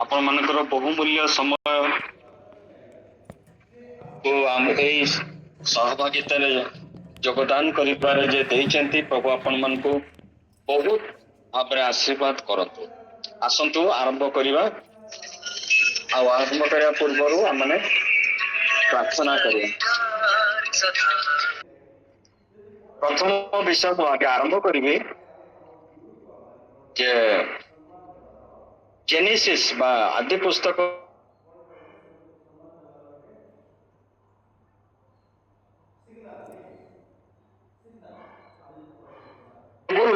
आपण मानकर बहुमूल्य समय को आम एई सहभागितारे योगदान करिपारे जे देइचंती प्रभु आपण मन को बहुत भाବରେ आशीर्वाद करतु। आसंतु आरंभ करिवा आ आरंभ करिया पूर्वरु हमने प्रार्थना करिया। प्रथम विषय को आगे आरंभ करिवे जे जेनेसिस बा आदि पुस्तक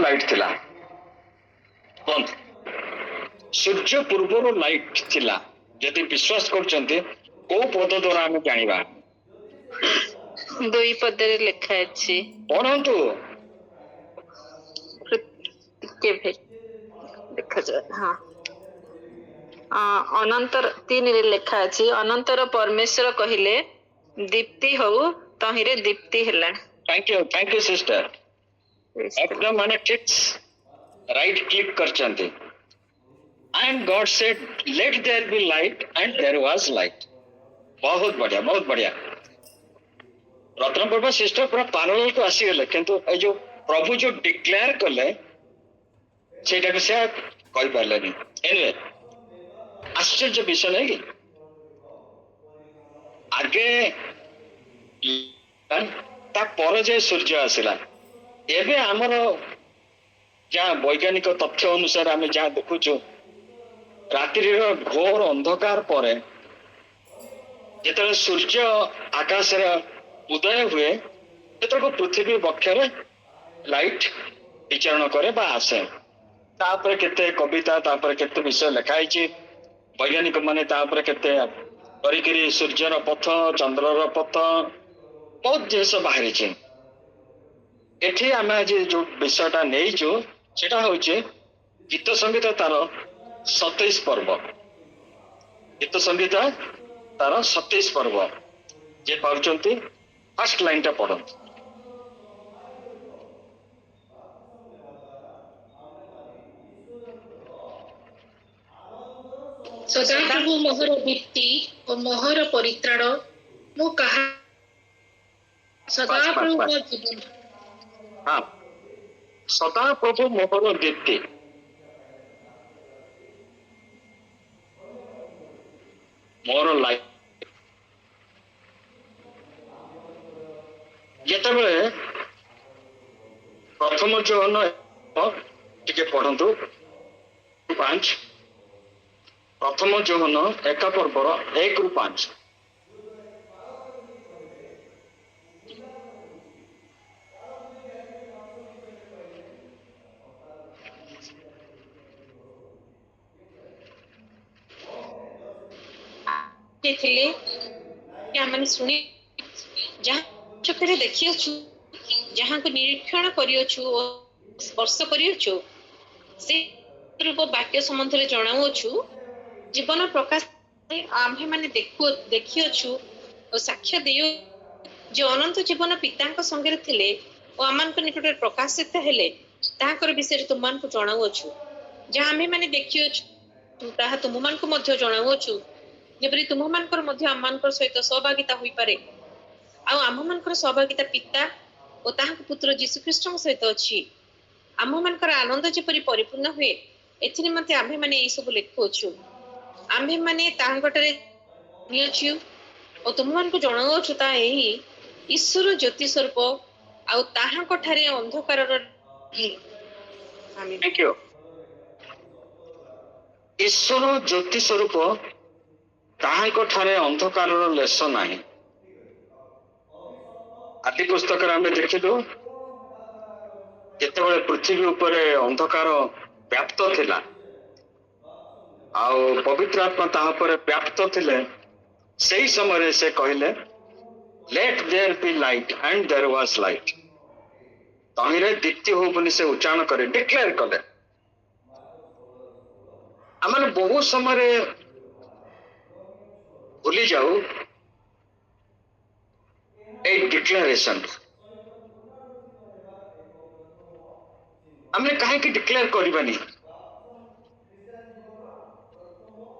लाइट थिला सूर्य पूर्वर लाइट थिला यदि विश्वास करचंते को पद द्वारा हम जानिबा दुई पदरे लिखा अछि पढ़ंतु के भे देखा जाए। हाँ अनंतर 3 रे लिखा अछि अनंतर परमेश्वर कहिले दीप्ति हो तहिरे दीप्ति ହେଲା। Thank you sister. एकदम माने टिक्स राइट क्लिक करचंते and God said let there be light and there was light. बहुत बढ़िया रत्न प्रभा सिस्टर पूरा पारल को आसी गले किंतु ए जो प्रभु जो डिक्लेयर कले सेटा को से कहि पारलेनी। एनीवे आश्चर्य विषय नहीं कि आगे ता पर जे सूर्य आसिला एबे हमर जहाँ वैज्ञानिक तथ्य अनुसार आम जहाँ देखुचु रात्रि घोर अंधकार पर जिते सूर्य आकाश उदय हुए पृथ्वी बक्षर लाइट विचरण करे बा आसे तापर केते कविता तापर केते विषय लिखाई वैज्ञानिक माने तापर केते करिकरी सूर्यर पथ चंद्रर पथ बहुत जिनिस बाहरी एठी आम आज जो विषयटा नहीं सेटा होचे गीत संगीत तार 27 पर्व गीत संगीत तार 27 पर्व जे पाउचंती फर्स्ट लाइन टा पढ़ंतु। सदाप्रभु मोहर दीप्ति और मोहर परित्राण मु कहा सदाप्रभु मोर जीवन। हाँ सदाप्रभु मोहर दीप्ति मोर लाइफ जेतबे प्रथम जोहन टिके पढ़ंतु 5 प्रथम जोहन एका पर्वर 1 ରୁ 5 ଥିଲେ ଆମେ ଶୁଣି ଯାହା ଚକ୍ଷୁରେ ଦେଖିଅଛୁ ଯାହାକୁ ନିରୀକ୍ଷଣ କରିଅଛୁ ଓ ସ୍ପର୍ଶ କରିଅଛୁ ସେ ରୂପ ବାକ୍ୟ ସମ୍ବନ୍ଧରେ ଜଣାଉଅଛୁ ଜୀବନ ପ୍ରକାଶ ଆମ୍ଭେ ମାନେ ଦେଖିଅଛୁ ଓ ସାକ୍ଷ୍ୟ ଦେଉ ଯେ ଅନନ୍ତ ଜୀବନ ପିତାଙ୍କ ସଙ୍ଗରେ ଥିଲେ ଓ ଆମମାନଙ୍କ ନିକଟରେ ପ୍ରକାଶିତ ହେଲେ ତାହାଙ୍କର ବିଷୟରେ ତୁମମାନଙ୍କୁ ଜଣାଉଅଛୁ ଯାହା ଆମ୍ଭେ ମାନେ ଦେଖିଅଛୁ ତାହା ତୁମମାନଙ୍କୁ ମଧ୍ୟ ଜଣାଉଅଛୁ ଯେପରି ତୁମମାନଙ୍କର ମଧ୍ୟ ଆମମାନଙ୍କର ସହିତ ସହଭାଗିତା ହୋଇପାରେ ଆଉ ଆମ୍ଭମାନଙ୍କର ସହଭାଗିତା ପିତା ଓ ତାହାଙ୍କ ପୁତ୍ର ଯୀଶୁଖ୍ରୀଷ୍ଟଙ୍କ ସହିତ ଅଛି। ଆମ୍ଭମାନଙ୍କର ଆନନ୍ଦ ଯେପରି ପରିପୂର୍ଣ୍ଣ ହୁଏ ଏଥିନିମନ୍ତେ ଆମ୍ଭେମାନେ ଏହିସବୁ ଲେଖୁଅଛୁ। ଆମ୍ଭେମାନେ ତାହାଙ୍କଠାରେ ନିଅଛୁ ଓ ତୁମମାନଙ୍କୁ ଜଣାଉଅଛୁ ତାହା ଏହି ଈଶ୍ୱର ଜ୍ୟୋତି ସ୍ୱରୂପ ଆଉ ତାହାଙ୍କଠାରେ ଅନ୍ଧକାରର ଈଶ୍ୱର ଜ୍ୟୋତି ସ୍ୱରୂପ ତାହାଙ୍କ ଠାରେ ଅନ୍ଧକାରର ଲେଶ ନାହିଁ। ଆଦି ପୁସ୍ତକରେ ଆମେ ଦେଖିଲୁ ଯେତେବେଳେ ପୃଥିବୀ ଉପରେ ଅନ୍ଧକାର ବ୍ୟାପ୍ତ ଥିଲା ଆଉ ପବିତ୍ର ଆତ୍ମା ତାହା ଉପରେ ବ୍ୟାପ୍ତ ଥିଲେ ସେହି ସମୟରେ ସେ କହିଲେ let there be light and there was light. ତହିଁରେ ଦୀପ୍ତି ହଉ ବୋଲି ସେ ଉଚ୍ଚାରଣ କରି ଡିକ୍ଲେୟାର କଲେ। ଆମେ ବହୁ ସମୟରେ भूली जाऊ ए डिक्लेरेशन आमे काहे कि डिक्लेयर करबानी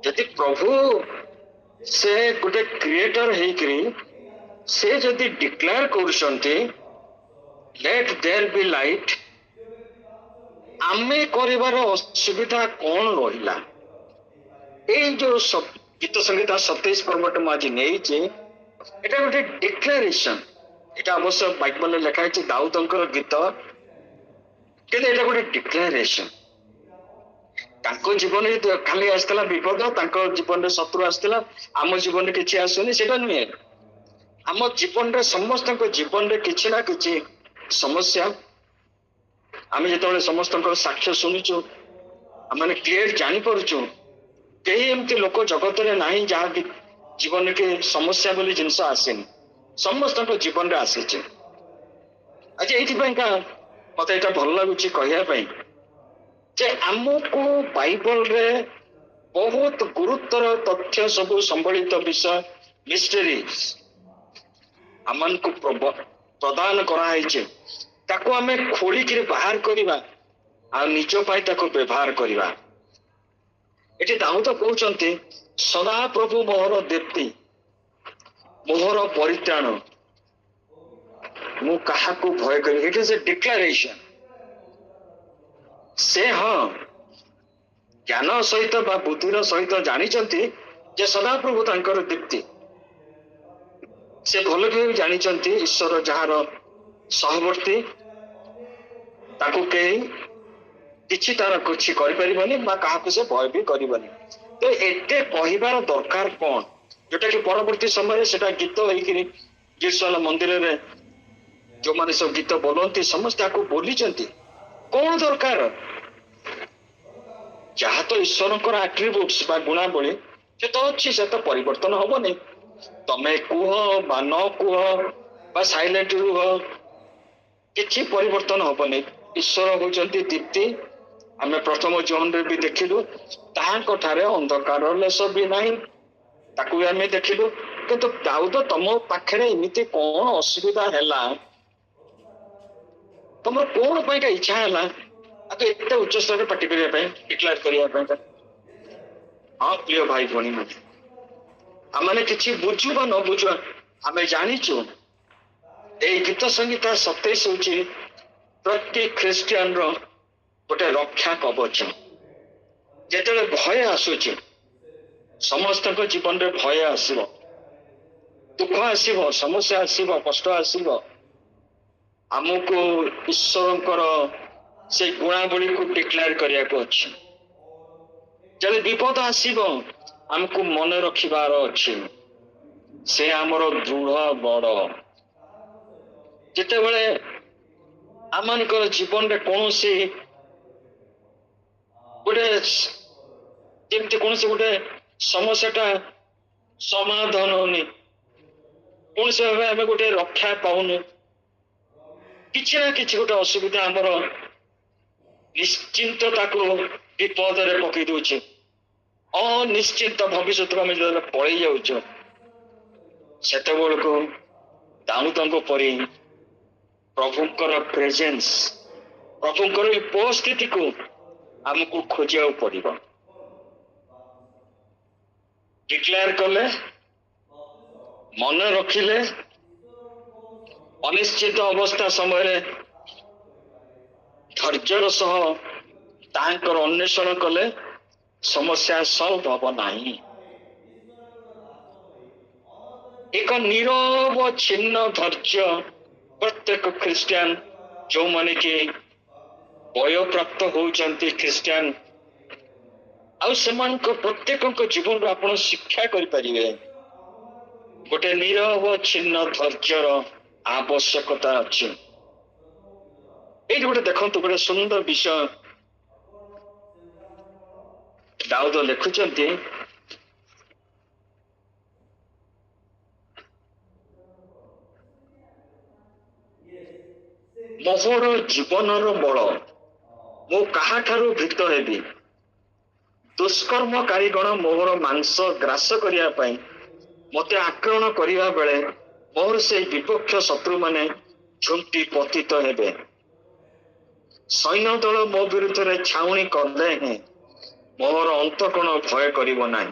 ଯଦି ପ୍ରଭୁ ସେ ଗୋଟେ କ୍ରିଏଟର ହେଇକିରି ସେ ଯଦି ଡିକ୍ଲେୟାର କରୁଛନ୍ତି ଲେଟ୍ ଦେयर ବି ଲାଇଟ୍, ଆମେ କରିବାର ଅସୁବିଧା କଣ ରହିଲା? ଏଇ ଯୋଉ ଗୀତ ସଂହିତା 27 ପର୍ବଟା ମୁଁ ଆଜି ନେଇଛି, ଏଟା ଗୋଟେ ଡିକ୍ଲାରେସନ। এটা অবশ্য বাইবেলে লেখা ହେଇଛି ଦାଉଦଙ୍କର ଗୀତ, କିନ୍ତୁ ଏଇଟା ଗୋଟେ ଡିକ୍ଲାରେସନ। ତାଙ୍କ ଜୀବନରେ ଖାଲି ଆସିଥିଲା ବିପଦ, ତାଙ୍କ ଜୀବନରେ ଶତ୍ରୁ ଆସିଥିଲା, ଆମ ଜୀବନରେ କିଛି ଆସୁନି ସେଟା ନୁହେଁ। ଆମ ଜୀବନରେ ସମସ୍ତଙ୍କ ଜୀବନରେ କିଛି ନା କିଛି ସମସ୍ୟା, ଆମେ ଯେତେବେଳେ ସମସ୍ତଙ୍କର ସାକ୍ଷ୍ୟ ଶୁଣୁଛୁ ଆମେ କ୍ଲିୟର ଜାଣିପାରୁଛୁ କେହି ଏମିତି ଲୋକ ଜଗତରେ ନାହିଁ ଯାହାକି ଜୀବନରେ କି ସମସ୍ୟା ବୋଲି ଜିନିଷ ଆସେନି, ସମସ୍ତଙ୍କ ଜୀବନରେ ଆସିଛି। ଆଜି ଏଇଥିପାଇଁକା ମତେ ଏଇଟା ଭଲ ଲାଗୁଛି କହିବା ପାଇଁ ଯେ ଆମକୁ ବାଇବଲରେ ବହୁତ ଗୁରୁତ୍ୱର ତଥ୍ୟ ସବୁ ସମ୍ବଳିତ ବିଷୟ ମିଷ୍ଟେରିଜ ଆମକୁ ପ୍ରଦାନ କରାହେଇଛି, ତାକୁ ଆମେ ଖୋଳିକିରି ବାହାର କରିବା ଆଉ ନିଜ ପାଇଁ ତାକୁ ବ୍ୟବହାର କରିବା। ଏଠି ଦାଉଦ କହୁଛନ୍ତି ସଦାପ୍ରଭୁ ମୋହର ଦୀପ୍ତି, ମୋହର ପରିତ୍ରାଣ, ମୁଁ କାହାକୁ ଭୟ କରିବି। ଇଟ୍ ଇଜ ଏ ଡିକ୍ଲାରେସନ। ସେ ହଁ ଜ୍ଞାନ ସହିତ ବା ବୁଦ୍ଧିର ସହିତ ଜାଣିଛନ୍ତି ଯେ ସଦାପ୍ରଭୁ ତାଙ୍କର ଦୀପ୍ତି। ସେ ଭଲ ଭାବେ ଜାଣିଛନ୍ତି ଈଶ୍ୱର ଯାହାର ସହବର୍ତ୍ତୀ ତାକୁ କେହି କିଛି ତାର କିଛି କରିପାରିବନି ବା କାହାକୁ ସେ ଭୟ ବି କରିବନି। ତ ଏତେ କହିବାର ଦରକାର କଣ, ଯୋଉଟା କି ପରବର୍ତ୍ତୀ ସମୟରେ ସେଟା ଗୀତ ହେଇକିରି ଜେରୁସାଲେମ ମନ୍ଦିରରେ ଯୋଉମାନେ ସବୁ ଗୀତ ବୋଲନ୍ତି ସମସ୍ତେ ଆକୁ ବୋଲିଛନ୍ତି। କଣ ଦରକାର? ଯାହା ତ ଈଶ୍ୱରଙ୍କର ଆଟ୍ରିବ୍ୟୁଟ୍ସ ବା ଗୁଣାବଳୀ ସେ ତ ଅଛି, ସେ ତ ପରିବର୍ତ୍ତନ ହବନି। ତମେ କୁହ ବା ନ କୁହ ବା ସାଇଲେଣ୍ଟ ରୁହ, କିଛି ପରିବର୍ତ୍ତନ ହବନି। ଈଶ୍ୱର ହଉଛନ୍ତି ଦୀପ୍ତି। ଆମେ ପ୍ରଥମ ଜହନରେ ବି ଦେଖିଲୁ ତାହାଙ୍କ ଠାରେ ଅନ୍ଧକାର ଲେଶ ବି ନାହିଁ, ତାକୁ ବି ଆମେ ଦେଖିଲୁ। କିନ୍ତୁ ଦାଉଦ ତମ ପାଖରେ ଏମିତି କଣ ଅସୁବିଧା ହେଲା, ତମର କଣ ପାଇଁକା ଇଚ୍ଛା ହେଲା ଆକୁ ଏତେ ଉଚ୍ଚ ସ୍ତରରେ ପାଟି କରିବା ପାଇଁ, ଡିକ୍ଲାର କରିବା ପାଇଁ? ହଁ ପ୍ରିୟ ଭାଇ ଭଉଣୀ, ଆମେ କିଛି ବୁଝୁ ବା ନ ବୁଝୁ ଆମେ ଜାଣିଛୁ ଏଇ ଗୀତ ସଂହିତା 27 ହଉଛି ପ୍ରତି ଖ୍ରୀଷ୍ଟିଆନର ଗୋଟେ ରକ୍ଷା କବଚ। ଯେତେବେଳେ ଭୟ ଆସୁଛି, ସମସ୍ତଙ୍କ ଜୀବନରେ ଭୟ ଆସିବ, ଦୁଃଖ ଆସିବ, ସମସ୍ୟା ଆସିବ, କଷ୍ଟ ଆସିବ, ଆମକୁ ଈଶ୍ୱରଙ୍କର ସେ ଗୁଣାବଳୀକୁ ଡିକ୍ଲେୟାର କରିବାକୁ ଅଛି। ଯଦି ବିପଦ ଆସିବ ଆମକୁ ମନେ ରଖିବାର ଅଛି ସେ ଆମର ଦୃଢ ବଡ। ଯେତେବେଳେ ଆମମାନଙ୍କର ଜୀବନରେ କୌଣସି ଗୋଟେ ଯେମିତି କୌଣସି ଗୋଟେ ସମସ୍ୟାଟା ସମାଧାନ ହଉନି, କୌଣସି ଭାବେ ଆମେ ଗୋଟେ ରକ୍ଷା ପାଉନୁ, କିଛି ନା କିଛି ଗୋଟେ ଅସୁବିଧା ଆମର ନିଶ୍ଚିନ୍ତ ତାକୁ ବିପଦରେ ପକେଇ ଦଉଛି। ଅନିଶ୍ଚିତ ଭବିଷ୍ୟତକୁ ଆମେ ଯେତେବେଳେ ପଳେଇ ଯାଉଛୁ, ସେତେବେଳକୁ ଦାଉଦଙ୍କ ପରି ପ୍ରଭୁଙ୍କର ପ୍ରେଜେନ୍ସ, ପ୍ରଭୁଙ୍କର ଉପସ୍ଥିତିକୁ ଆମକୁ ଖୋଜିବାକୁ ପଡିବ। ଡିକ୍ଲେୟାର କଲେ, ମନେ ରଖିଲେ, ଅନିଶ୍ଚିତ ଅବସ୍ଥା ସମୟରେ ଧୈର୍ଯ୍ୟର ସହ ତାଙ୍କର ଅନ୍ୱେଷଣ କଲେ ସମସ୍ୟା ସଲ୍ଭ ହବ ନାହିଁ। ଏକ ନିରବଚ୍ଛିନ୍ନ ଧୈର୍ଯ୍ୟ ପ୍ରତ୍ୟେକ ଖ୍ରୀଷ୍ଟିଆନ, ଯୋଉମାନେ କି ବୟପ୍ରାପ୍ତ ହଉଛନ୍ତି ଖ୍ରୀଷ୍ଟିଆନ, ଆଉ ସେମାନଙ୍କ ପ୍ରତ୍ୟେକଙ୍କ ଜୀବନରୁ ଆପଣ ଶିକ୍ଷା କରିପାରିବେ ଗୋଟେ ନିରବଚ୍ଛିନ୍ନ ଧୈର୍ଯ୍ୟର ଆବଶ୍ୟକତା ଅଛି। ଏଇଠି ଗୋଟେ ଦେଖନ୍ତୁ, ଗୋଟେ ସୁନ୍ଦର ବିଷୟ ଦାଉଦ ଲେଖୁଛନ୍ତି। ମୋହର ଜୀବନର ବଳ, ମୁଁ କାହାଠାରୁ ଭୀତ ହେବି? ଦୁଷ୍କର୍ମକାରୀଗଣ ମୋହର ମାଂସ ଗ୍ରାସ କରିବା ପାଇଁ ମତେ ଆକ୍ରମଣ କରିବା ବେଳେ ମୋର ସେଇ ବିପକ୍ଷ ଶତ୍ରୁମାନେ ଝୁଣ୍ଟି ପତିତ ହେବେ। ସୈନ୍ୟ ଦଳ ମୋ ବିରୁଦ୍ଧରେ ଛାଉଣି କଲେ ହେଁ ମୋର ଅନ୍ତ କଣ ଭୟ କରିବ ନାହିଁ।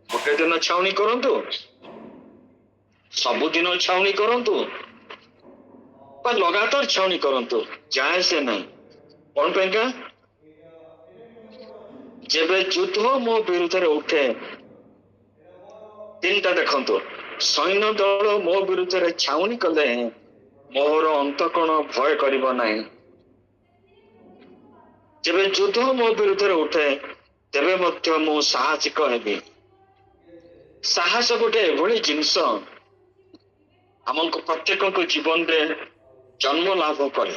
ଗୋଟେ ଦିନ ଛାଉଣି କରନ୍ତୁ, ସବୁଦିନ ଛାଉଣି କରନ୍ତୁ, ବା ଲଗାତାର ଛାଉଣି କରନ୍ତୁ, ଯାଏ ସେ ନାହିଁ। କଣ ପାଇଁକା? ଯେବେ ଯୁଦ୍ଧ ମୋ ବିରୁଦ୍ଧରେ ଉଠେ, ତିନିଟା ଦେଖନ୍ତୁ, ସୈନ୍ୟ ଦଳ ମୋ ବିରୁଦ୍ଧରେ ଛାଉଣି କଲେ ମୋର ଅନ୍ତ କଣ ଭୟ କରିବ ନାହିଁ। ଯେବେ ଯୁଦ୍ଧ ମୋ ବିରୁଦ୍ଧରେ ଉଠେ ତେବେ ମଧ୍ୟ ମୁଁ ସାହସିକ ହେବି। ସାହସ ଗୋଟେ ଏଭଳି ଜିନିଷ ଆମକୁ ପ୍ରତ୍ୟେକଙ୍କ ଜୀବନରେ ଜନ୍ମ ଲାଭ କରେ।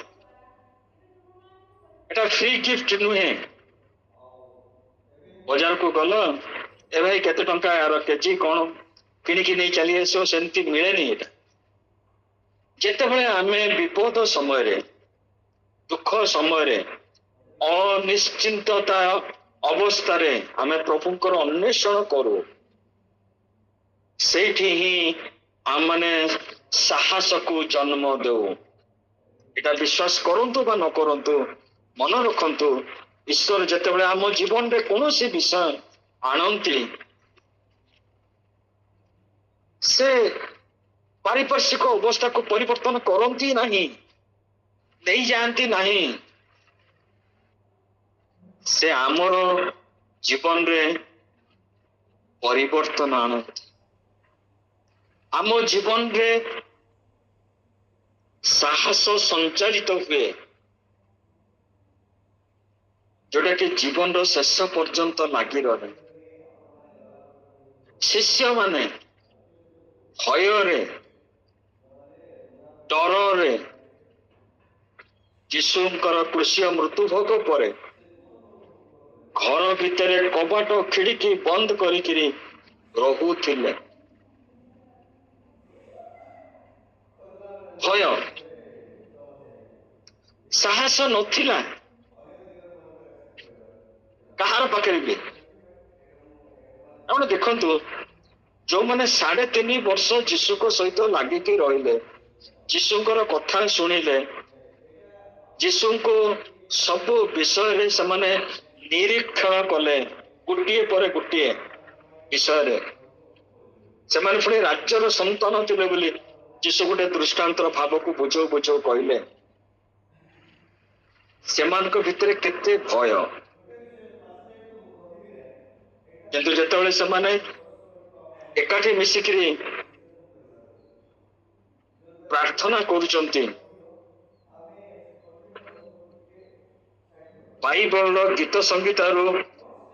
এটা ଫ୍ରି ଗିଫ୍ଟ ନୁହେଁ। ବଜାରକୁ ଗଲ, ଏ ଭାଇ କେତେ ଟଙ୍କା ୟାର କେଜି କଣ କିଣିକି ନେଇ ଚାଲି ଆସିବ, ସେମିତି ମିଳେନି ଏଟା। ଯେତେବେଳେ ଆମେ ବିପଦ ସମୟରେ, ଦୁଃଖ ସମୟରେ, ଅନିଶ୍ଚିନ୍ତତା ଅବସ୍ଥାରେ ଆମେ ପ୍ରଭୁଙ୍କର ଅନ୍ୱେଷଣ କରୁ, ସେଇଠି ହିଁ ଆମମାନେ ସାହସକୁ ଜନ୍ମ ଦେଉ। এটা ବିଶ୍ୱାସ କରନ୍ତୁ ବା ନ କରନ୍ତୁ, ମନେ ରଖନ୍ତୁ, ଈଶ୍ୱର ଯେତେବେଳେ ଆମ ଜୀବନରେ କୌଣସି ବିଷୟ ଆଣନ୍ତି, ସେ ପାରିପାର୍ଶ୍ୱିକ ଅବସ୍ଥାକୁ ପରିବର୍ତ୍ତନ କରନ୍ତି ନାହିଁ, ନେଇଯାଆନ୍ତି ନାହିଁ। ସେ ଆମର ଜୀବନରେ ପରିବର୍ତ୍ତନ ଆଣନ୍ତି। ଆମ ଜୀବନରେ ସାହସ ସଞ୍ଚାରିତ ହୁଏ, ଯୋଉଟା କି ଜୀବନର ଶେଷ ପର୍ଯ୍ୟନ୍ତ ଲାଗି ରହେ। ଶିଷ୍ୟମାନେ ଭୟରେ, ଡରରେ, ଯୀଶୁଙ୍କର କ୍ରୁଶୀୟ ମୃତ୍ୟୁଭୋଗ ପରେ ଘର ଭିତରେ କବାଟ ଖିଡ଼ିକି ବନ୍ଦ କରିକିରି ରହୁଥିଲେ। ଭୟ, ସାହସ ନଥିଲା କାହାର ପାଖରେ ବି। ଆପଣ ଦେଖନ୍ତୁ, ଯୋଉମାନେ 3.5 ବର୍ଷ ଯୀଶୁଙ୍କ ସହିତ ଲାଗିକି ରହିଲେ, ଯୀଶୁଙ୍କର କଥା ଶୁଣିଲେ, ଯୀଶୁଙ୍କୁ ସବୁ ବିଷୟରେ ସେମାନେ ନିରୀକ୍ଷଣ କଲେ, ଗୋଟିଏ ପରେ ଗୋଟିଏ ବିଷୟରେ। ସେମାନେ ପୁଣି ରାଜ୍ୟର ସନ୍ତାନ ଥିଲେ ବୋଲି ଯୀଶୁ ଗୋଟେ ଦୃଷ୍ଟାନ୍ତର ଭାବକୁ ବୁଝଉ ବୁଝଉ କହିଲେ। ସେମାନଙ୍କ ଭିତରେ କେତେ ଭୟ, କିନ୍ତୁ ଯେତେବେଳେ ସେମାନେ ଏକାଠି ମିଶିକିରି ପ୍ରାର୍ଥନା କରୁଛନ୍ତି, ବାଇବଲର ଗୀତ ସଂଗୀତରୁ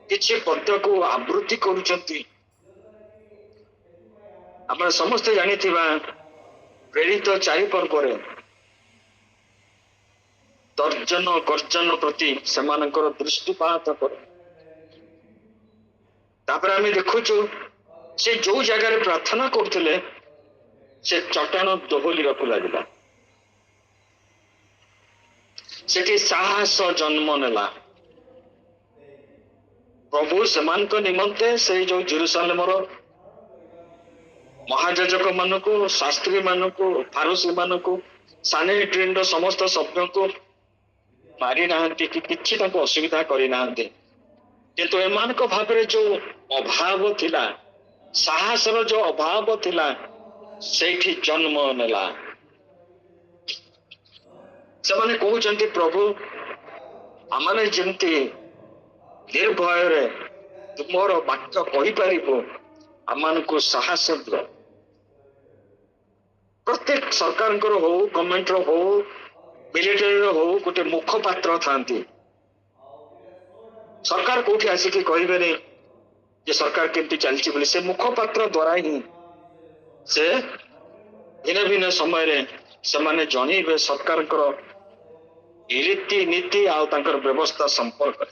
କିଛି ପଦ୍ୟକୁ ଆବୃତ୍ତି କରୁଛନ୍ତି। ଆମେ ସମସ୍ତେ ଜାଣିଥିବା ପ୍ରେରିତ 4 ପର୍ବରେ ତର୍ଜନ ଗର୍ଜନ ପ୍ରତି ସେମାନଙ୍କର ଦୃଷ୍ଟିପାତ କରେ। ତାପରେ ଆମେ ଦେଖୁଛୁ, ସେ ଯୋଉ ଜାଗାରେ ପ୍ରାର୍ଥନା କରୁଥିଲେ ସେ ଚଟାଣ ଦୋହଲିବାକୁ ଲାଗିଲା। ସେଠି ସାହସ ଜନ୍ମ ନେଲା। ପ୍ରଭୁ ସେମାନଙ୍କ ନିମନ୍ତେ ସେଇ ଯୋଉ ଜେରୁସାଲେମର ମହାଯାଜକ ମାନଙ୍କୁ, ଶାସ୍ତ୍ରୀ ମାନଙ୍କୁ, ଫାରୁସୀ ମାନଙ୍କୁ, ସାନେହେଡ୍ରିନର ସମସ୍ତ ସଭ୍ୟଙ୍କୁ ମାରି ନାହାନ୍ତି କି କିଛି ତାଙ୍କୁ ଅସୁବିଧା କରିନାହାନ୍ତି, କିନ୍ତୁ ଏମାନଙ୍କ ଭାବରେ ଯୋଉ ଅଭାବ ଥିଲା, ସାହସର ଯୋଉ ଅଭାବ ଥିଲା, ସେଇଠି ଜନ୍ମ ନେଲା। ସେମାନେ କହୁଛନ୍ତି, ପ୍ରଭୁ ଆମମାନେ ଯେମିତି ନିର୍ଭୟରେ ତୁମର ବାକ୍ୟ କହିପାରିବୁ, ଆମମାନଙ୍କୁ ସାହସ ଦିଅ। ପ୍ରତ୍ୟେକ ସରକାରଙ୍କର ହଉ, ଗଭର୍ଣ୍ଣମେଣ୍ଟର ହଉ, ମିଲିଟାରୀର ହଉ, ଗୋଟେ ମୁଖପାତ୍ର ଥାନ୍ତି। ସରକାର କୋଉଠି ଆସିକି କହିବେନି ଯେ ସରକାର କେମିତି ଚାଲିଛି ବୋଲି, ସେ ମୁଖପାତ୍ର ଦ୍ୱାରା ହିଁ ସେ ଭିନ୍ନ ଭିନ୍ନ ସମୟରେ ସେମାନେ ଜଣେଇବେ ସରକାରଙ୍କର ରୀତି ନୀତି ଆଉ ତାଙ୍କର ବ୍ୟବସ୍ଥା ସମ୍ପର୍କରେ।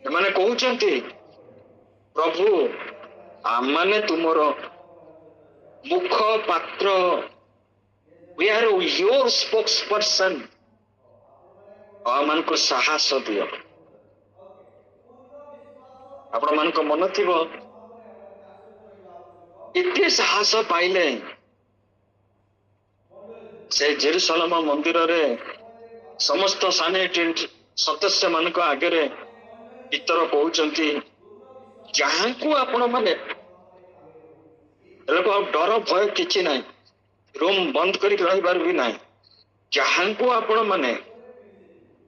ସେମାନେ କହୁଛନ୍ତି, ପ୍ରଭୁ ଆମମାନେ ତୁମର ମୁଖପାତ୍ର, we are your spokesperson, ଆମମାନଙ୍କୁ ସାହସ ଦିଅ। ଆପଣ ମାନଙ୍କ ମନ ଥିବ, ଏତେ ସାହସ ପାଇଲେ ସେ ଜେରୁସାଲେମ ମନ୍ଦିରରେ ସମସ୍ତ ସାନେହେଡ୍ରିନ ସଦସ୍ୟ ମାନଙ୍କ ଆଗରେ ଭିତର କହୁଛନ୍ତି ଯାହାଙ୍କୁ ଆପଣ ମାନେ ଲୋକ ଆଉ ଡର ଭୟ କିଛି ନାହିଁ, ରୁମ୍ ବନ୍ଦ କରିକି ରହିବାର ବି ନାହିଁ। ଯାହାଙ୍କୁ ଆପଣ ମାନେ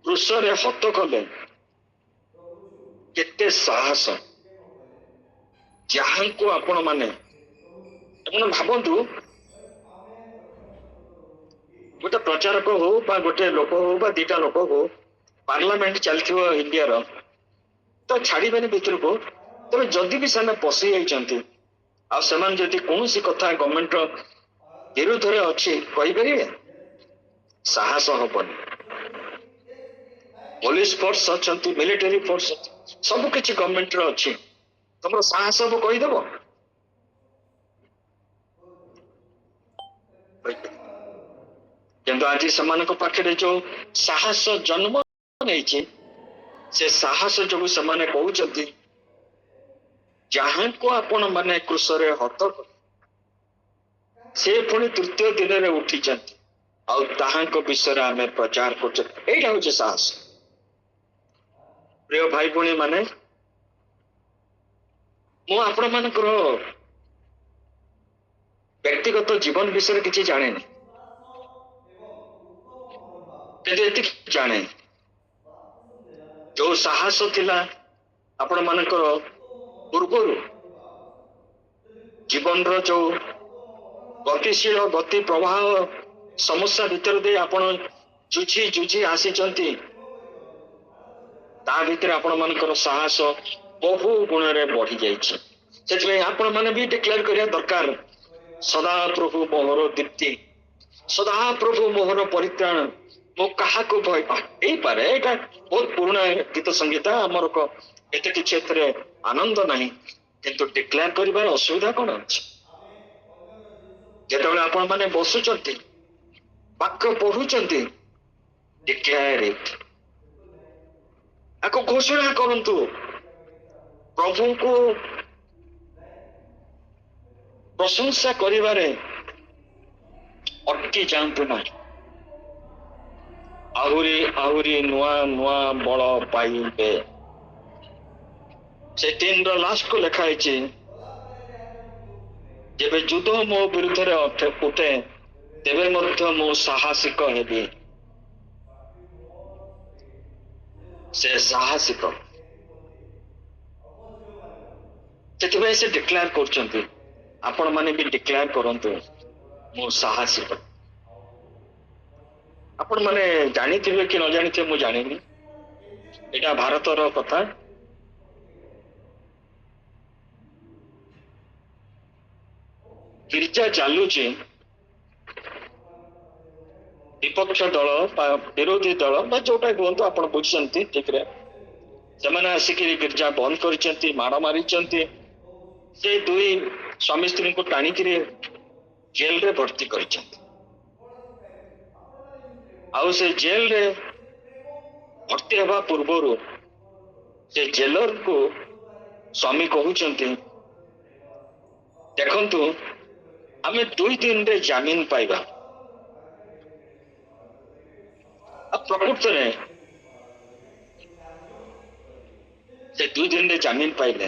କ୍ରୁଶରେ ହତ କଲେ, କେତେ ସାହସ, ଯାହାଙ୍କୁ ଆପଣ ମାନେ ଆପଣ ଭାବନ୍ତୁ, ଗୋଟେ ପ୍ରଚାରକ ହଉ ବା ଗୋଟେ ଲୋକ ହଉ ବା ଦିଟା ଲୋକ ହଉ, ପାର୍ଲାମେଣ୍ଟ ଚାଲିଥିବ ଇଣ୍ଡିଆର, ତ ଛାଡିବେନି ଭିତରକୁ। ତେବେ ଯଦି ବି ସେମାନେ ପଶି ଯାଇଛନ୍ତି ଆଉ ସେମାନେ ଯଦି କୌଣସି କଥା ଗଭର୍ଣ୍ଣମେଣ୍ଟର ବିରୁଦ୍ଧରେ ଅଛି କହିପାରିବେ? ସାହସ ହବନି। ପୋଲିସ ଫୋର୍ସ ଅଛନ୍ତି, ମିଲିଟାରୀ ଫୋର୍ସ ଅଛି, ସବୁ କିଛି ଗଭର୍ଣ୍ଣମେଣ୍ଟର ଅଛି, ତମର ସାହସ ହବ କହିଦବ? କିନ୍ତୁ ଆଜି ସେମାନଙ୍କ ପାଖରେ ଯୋଉ ସାହସ ଜନ୍ମ ନେଇଛି, ସେ ସାହସ ଯୋଗୁ ସେମାନେ କହୁଛନ୍ତି ଯାହାଙ୍କୁ ଆପଣ ମାନେ କ୍ରୁଶରେ ହତ କଲେ, ସେ ପୁଣି ତୃତୀୟ ଦିନରେ ଉଠିଛନ୍ତି ଆଉ ତାହାଙ୍କ ବିଷୟରେ ଆମେ ପ୍ରଚାର କରୁଛୁ। ଏଇଟା ହଉଛି ସାହସ। ପ୍ରିୟ ଭାଇ ଭଉଣୀ ମାନେ, ମୁଁ ଆପଣ ମାନଙ୍କର ବ୍ୟକ୍ତିଗତ ଜୀବନ ବିଷୟରେ କିଛି ଜାଣେନି, କିନ୍ତୁ ଏତିକି ଜାଣେ ଯୋଉ ସାହସ ଥିଲା ଆପଣ ମାନଙ୍କର ପୂର୍ବରୁ, ଜୀବନର ଯୋଉ ଗତିଶୀଳ ଗତି ପ୍ରବାହ ସମସ୍ୟା ଭିତରେ ଦେଇ ଆପଣ ଯୁଝି ଆସିଛନ୍ତି, ତା ଭିତରେ ଆପଣ ମାନଙ୍କର ସାହସ ବହୁ ଗୁଣରେ ବଢି ଯାଇଛି। ସେଥିପାଇଁ ଆପଣ ମାନେ ବି ଡିକ୍ଲେୟାର କରିବା ଦରକାର, ସଦା ପ୍ରଭୁ ମୋହର ଦୀପ୍ତି, ସଦା ପ୍ରଭୁ ମୋହର ପରିତ୍ରାଣ, ମୁଁ କାହାକୁ ଭୟ ହେଇପାରେ। ଏଇଟା ବହୁତ ପୁରୁଣା ଗୀତ ସଂଗୀତ, ଆମର ଏତେ କିଛି ଏଥିରେ ଆନନ୍ଦ ନାହିଁ, କିନ୍ତୁ ଡିକ୍ଲେୟାର କରିବାର ଅସୁବିଧା କଣ ଅଛି? ଯେତେବେଳେ ଆପଣ ମାନେ ବସୁଛନ୍ତି, ବାକ୍ୟ ପଢୁଛନ୍ତି, ଡିକ୍ଲେୟାର ଇଟ୍, ଆକୁ ଘୋଷଣା କରନ୍ତୁ। ପ୍ରଭୁଙ୍କୁ ପ୍ରଶଂସା କରିବାରେ ଅଟକି ଯାଆନ୍ତୁ ନାହିଁ। ଆହୁରି ଆହୁରି ନୂଆ ନୂଆ ବଳ ପାଇବେ। ସେ 3ର ଲାଷ୍ଟକୁ ଲେଖା ହେଇଛି, ଯେବେ ଯୁଦ୍ଧ ମୋ ବିରୁଦ୍ଧରେ ଉଠେ ତେବେ ମଧ୍ୟ ମୁଁ ସାହସିକ ହେବି। ସେ ସାହସିକ, ସେଥିପାଇଁ ସେ ଡିକ୍ଲେୟାର କରୁଛନ୍ତି, ଆପଣ ମାନେ ବି ଡିକ୍ଲେୟାର କରନ୍ତୁ, ମୁଁ ସାହସିକ। ଆପଣ ମାନେ ଜାଣିଥିବେ କି ନ ଜାଣିଥିବେ ମୁଁ ଜାଣିନି, ଏଇଟା ଭାରତର କଥା। ଗିର୍ଜା ଚାଲୁଛି, ବିପକ୍ଷ ଦଳ ବା ବିରୋଧୀ ଦଳ ବା ଯୋଉଟା କୁହନ୍ତୁ, ଆପଣ ବୁଝିଛନ୍ତି ଠିକରେ, ସେମାନେ ଆସିକିରି ଗିର୍ଜା ବନ୍ଦ କରିଛନ୍ତି, ମାଡ଼ ମାରିଛନ୍ତି, ସେ ଦୁଇ ସ୍ୱାମୀ ସ୍ତ୍ରୀଙ୍କୁ ଟାଣିକିରି ଜେଲରେ ଭର୍ତ୍ତି କରିଛନ୍ତି। ଆଉ ସେ ଜେଲରେ ଭର୍ତ୍ତି ହେବା ପୂର୍ବରୁ ସେ ଜେଲରକୁ ସ୍ୱାମୀ କହୁଛନ୍ତି, ଦେଖନ୍ତୁ ଆମେ 2 ଦିନରେ ଜାମିନ ପାଇବା। ଆଉ ପ୍ରକୃତରେ ସେ 2 ଦିନରେ ଜାମିନ ପାଇଲେ।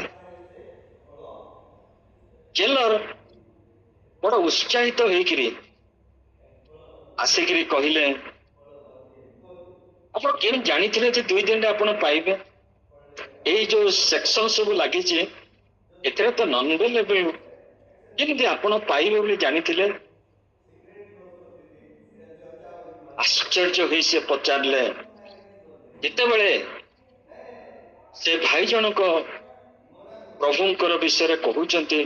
ଜେଲର ବଡ ଉତ୍ସାହିତ ହେଇକିରି ଆସିକିରି କହିଲେ, ଆପଣ କେମିତି ଜାଣିଥିଲେ ଯେ 2 ଦିନରେ ଆପଣ ପାଇବେ? ଏଇ ଯୋଉ ସେକ୍ସନ ସବୁ ଲାଗିଛି, ଏଥିରେ ତ ନନ୍ ଆଭେଲେବଲ୍, କେମିତି ଆପଣ ପାଇବେ ବୋଲି ଜାଣିଥିଲେ? ଆଶ୍ଚର୍ଯ୍ୟ ହୋଇ ସେ ପଚାରିଲେ, ଯେତେବେଳେ ସେ ଭାଇ ଜଣକ ପ୍ରଭୁଙ୍କର ବିଷୟରେ କହୁଛନ୍ତି,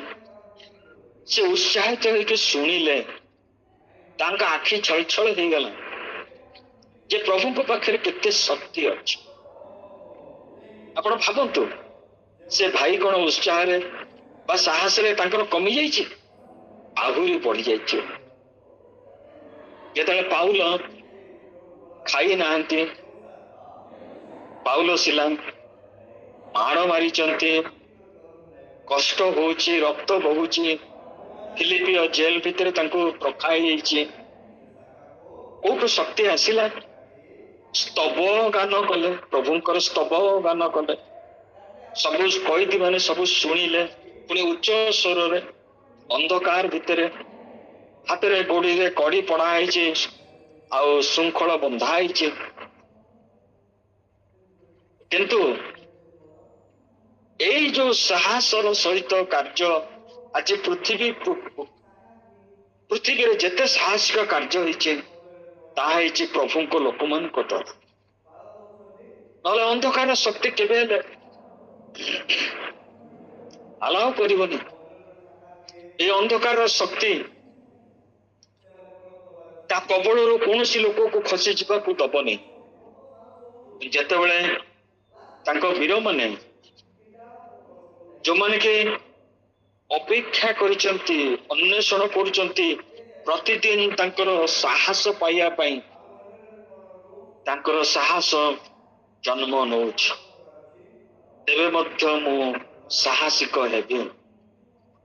ସେ ଉତ୍ସାହିତ ହେଇକି ଶୁଣିଲେ, ତାଙ୍କ ଆଖି ଛଳଛଳ ହେଇଗଲା ଯେ ପ୍ରଭୁଙ୍କ ପାଖରେ କେତେ ଶକ୍ତି ଅଛି। ଆପଣ ଭାବନ୍ତୁ, ସେ ଭାଇ କଣ ଉତ୍ସାହରେ ବା ସାହସରେ ତାଙ୍କର କମି ଯାଇଛି? ଆହୁରି ବଢି ଯାଇଛି। ଯେତେବେଳେ ପାଉଲ ଖାଇ ନାହାନ୍ତି, ପାଉଲ ଶିଲା ମାଡ଼ ମାରିଛନ୍ତି, କଷ୍ଟ ହଉଛି, ରକ୍ତ ବହୁଛି, ଫିଲିପିଓ ଜେଲ ଭିତରେ ତାଙ୍କୁ ରଖା ହେଇଯାଇଛି, କୋଉଠୁ ଶକ୍ତି ଆସିଲା? ସ୍ତବ ଗାନ କଲେ, ପ୍ରଭୁଙ୍କର ସ୍ତବ ଗାନ କଲେ, ସବୁ କଏଦୀ ମାନେ ସବୁ ଶୁଣିଲେ, ପୁଣି ଉଚ୍ଚ ସ୍ୱରରେ ଅନ୍ଧକାର ଭିତରେ ହାତରେ ଗୋଡିରେ କଡି ପଡା ହେଇଛି, ଆଉ ଶୃଙ୍ଖଳ ବନ୍ଧା ହେଇଛି। କିନ୍ତୁ ଏଇ ଯୋଉ ସାହସର ସହିତ କାର୍ଯ୍ୟ ଆଜି ପୃଥିବୀରେ ଯେତେ ସାହସିକ କାର୍ଯ୍ୟ ହେଇଛି ତାହା ହେଇଛି ପ୍ରଭୁଙ୍କ ଲୋକମାନଙ୍କ ଦ୍ୱାରା। ନହେଲେ ଅନ୍ଧକାର ଶକ୍ତି କେବେ ହେଲେ ଆଲାଉ କରିବନି। এই ଅନ୍ଧକାରର ଶକ୍ତି ତା କବଳରୁ କୌଣସି ଲୋକକୁ ଖସି ଯିବାକୁ ଦବନି। ଯେତେବେଳେ ତାଙ୍କ ବୀରମାନେ ଯୋଉମାନେ କି ଅପେକ୍ଷା କରିଛନ୍ତି, ଅନ୍ୱେଷଣ କରୁଛନ୍ତି, ପ୍ରତିଦିନ ତାଙ୍କର ସାହସ ପାଇବା ପାଇଁ ତାଙ୍କର ସାହସ ଜନ୍ମ ନଉଛି, ତେବେ ମଧ୍ୟ ମୁଁ ସାହସିକ ହେବି।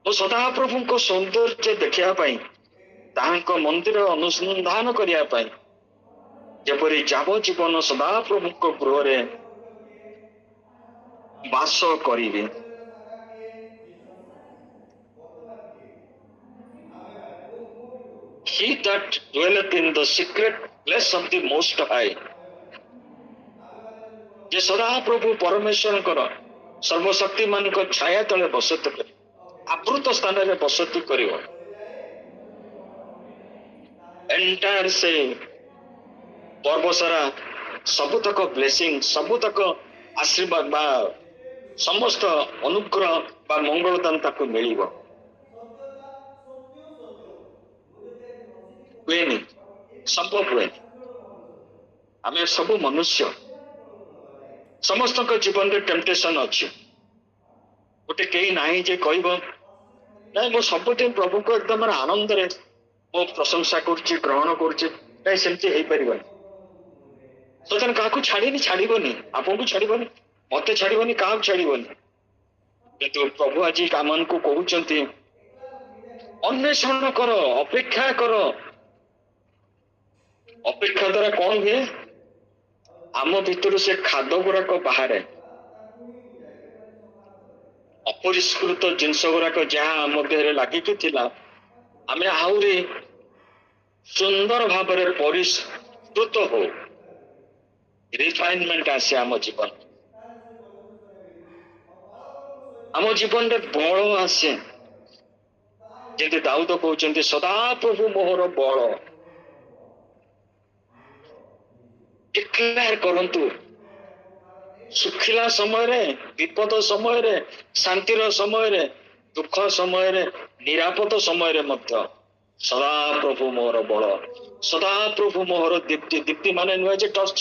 ମୁଁ ସଦାପ୍ରଭୁଙ୍କ ସୌନ୍ଦର୍ଯ୍ୟ ଦେଖିବା ପାଇଁ, ତାହାଙ୍କ ମନ୍ଦିର ଅନୁସନ୍ଧାନ କରିବା ପାଇଁ, ଯେପରି ଯାବଜୀବନ ସଦାପ୍ରଭୁଙ୍କ ଗୃହରେ ବାସ କରିବି। He that dwelleth in the secret place of the Most High, ଯେ ସଦାପ୍ରଭୁ ପରମେଶ୍ୱରଙ୍କର ସର୍ବଶକ୍ତିମାନଙ୍କ ଛାୟା ତଳେ ବସତି କରିବ, ଆବୃତ ସ୍ଥାନରେ ବସତି କରିବ। ଏଣ୍ଟାୟାର ସେ ପର୍ବସାରା ସବୁତକ ବ୍ଲେସିଂ, ସବୁତକ ଆଶୀର୍ବାଦ ବା ସମସ୍ତ ଅନୁଗ୍ରହ ବା ମଙ୍ଗଳଦାନ ତାକୁ ମିଳିବ। ହୁଏନି, ସମ୍ଭବ ହୁଏନି। ଆମେ ସବୁ ମନୁଷ୍ୟ, ସମସ୍ତଙ୍କ ଜୀବନରେ ଟେମ୍ପଟେସନ ଅଛି। ଗୋଟେ କେହି ନାହିଁ ଯେ କହିବ ନାଇଁ ମୁଁ ସବୁଦିନ ପ୍ରଭୁଙ୍କ ଏକଦମ ଆନନ୍ଦରେ ମୁଁ ପ୍ରଶଂସା କରୁଛି, ଗ୍ରହଣ କରୁଛି। ନାଇଁ, ସେମିତି ହେଇପାରିବନି। ସତନ କାହାକୁ ଛାଡିବନି, ଆପଣଙ୍କୁ ଛାଡିବନି, ମତେ ଛାଡିବନି, କାହାକୁ ଛାଡିବନି। କିନ୍ତୁ ପ୍ରଭୁ ଆଜି ଆମମାନଙ୍କୁ କହୁଛନ୍ତି ଅନ୍ୱେଷଣ କର, ଅପେକ୍ଷା କର। ଅପେକ୍ଷା ଦ୍ୱାରା କଣ ହୁଏ? ଆମ ଭିତରୁ ସେ ଖାଦ ଗୁଡାକ ବାହାରେ, ଅପରିଷ୍କୃତ ଜିନିଷ ଗୁଡାକ ଯାହା ଆମ ଦେହରେ ଲାଗିକି ଥିଲା, ଆମେ ଆହୁରି ସୁନ୍ଦର ଭାବରେ ପରିଷ୍କୃତ ହଉ, ରିଫାଇନମେଣ୍ଟ ଆସେ ଆମ ଜୀବନ, ଆମ ଜୀବନରେ ବଳ ଆସେ। ଯେମିତି ଦାଉଦ କହୁଛନ୍ତି ସଦାପ୍ରଭୁ ମୋହର ବଳ। ଡିକ୍ଲେୟାର କରନ୍ତୁ, ଶୁଖିଲା ସମୟରେ, ବିପଦ ସମୟରେ, ଶାନ୍ତିର ସମୟରେ, ଦୁଃଖ ସମୟରେ, ନିରାପଦ ସମୟରେ ମଧ୍ୟ ସଦାପ୍ରଭୁ ମୋର ବଳ, ସଦାପ୍ରଭୁ ମୋର ଦୀପ୍ତି। ଦୀପ୍ତି ମାନେ ନୁହେଁ ଯେ ଟର୍ଚ,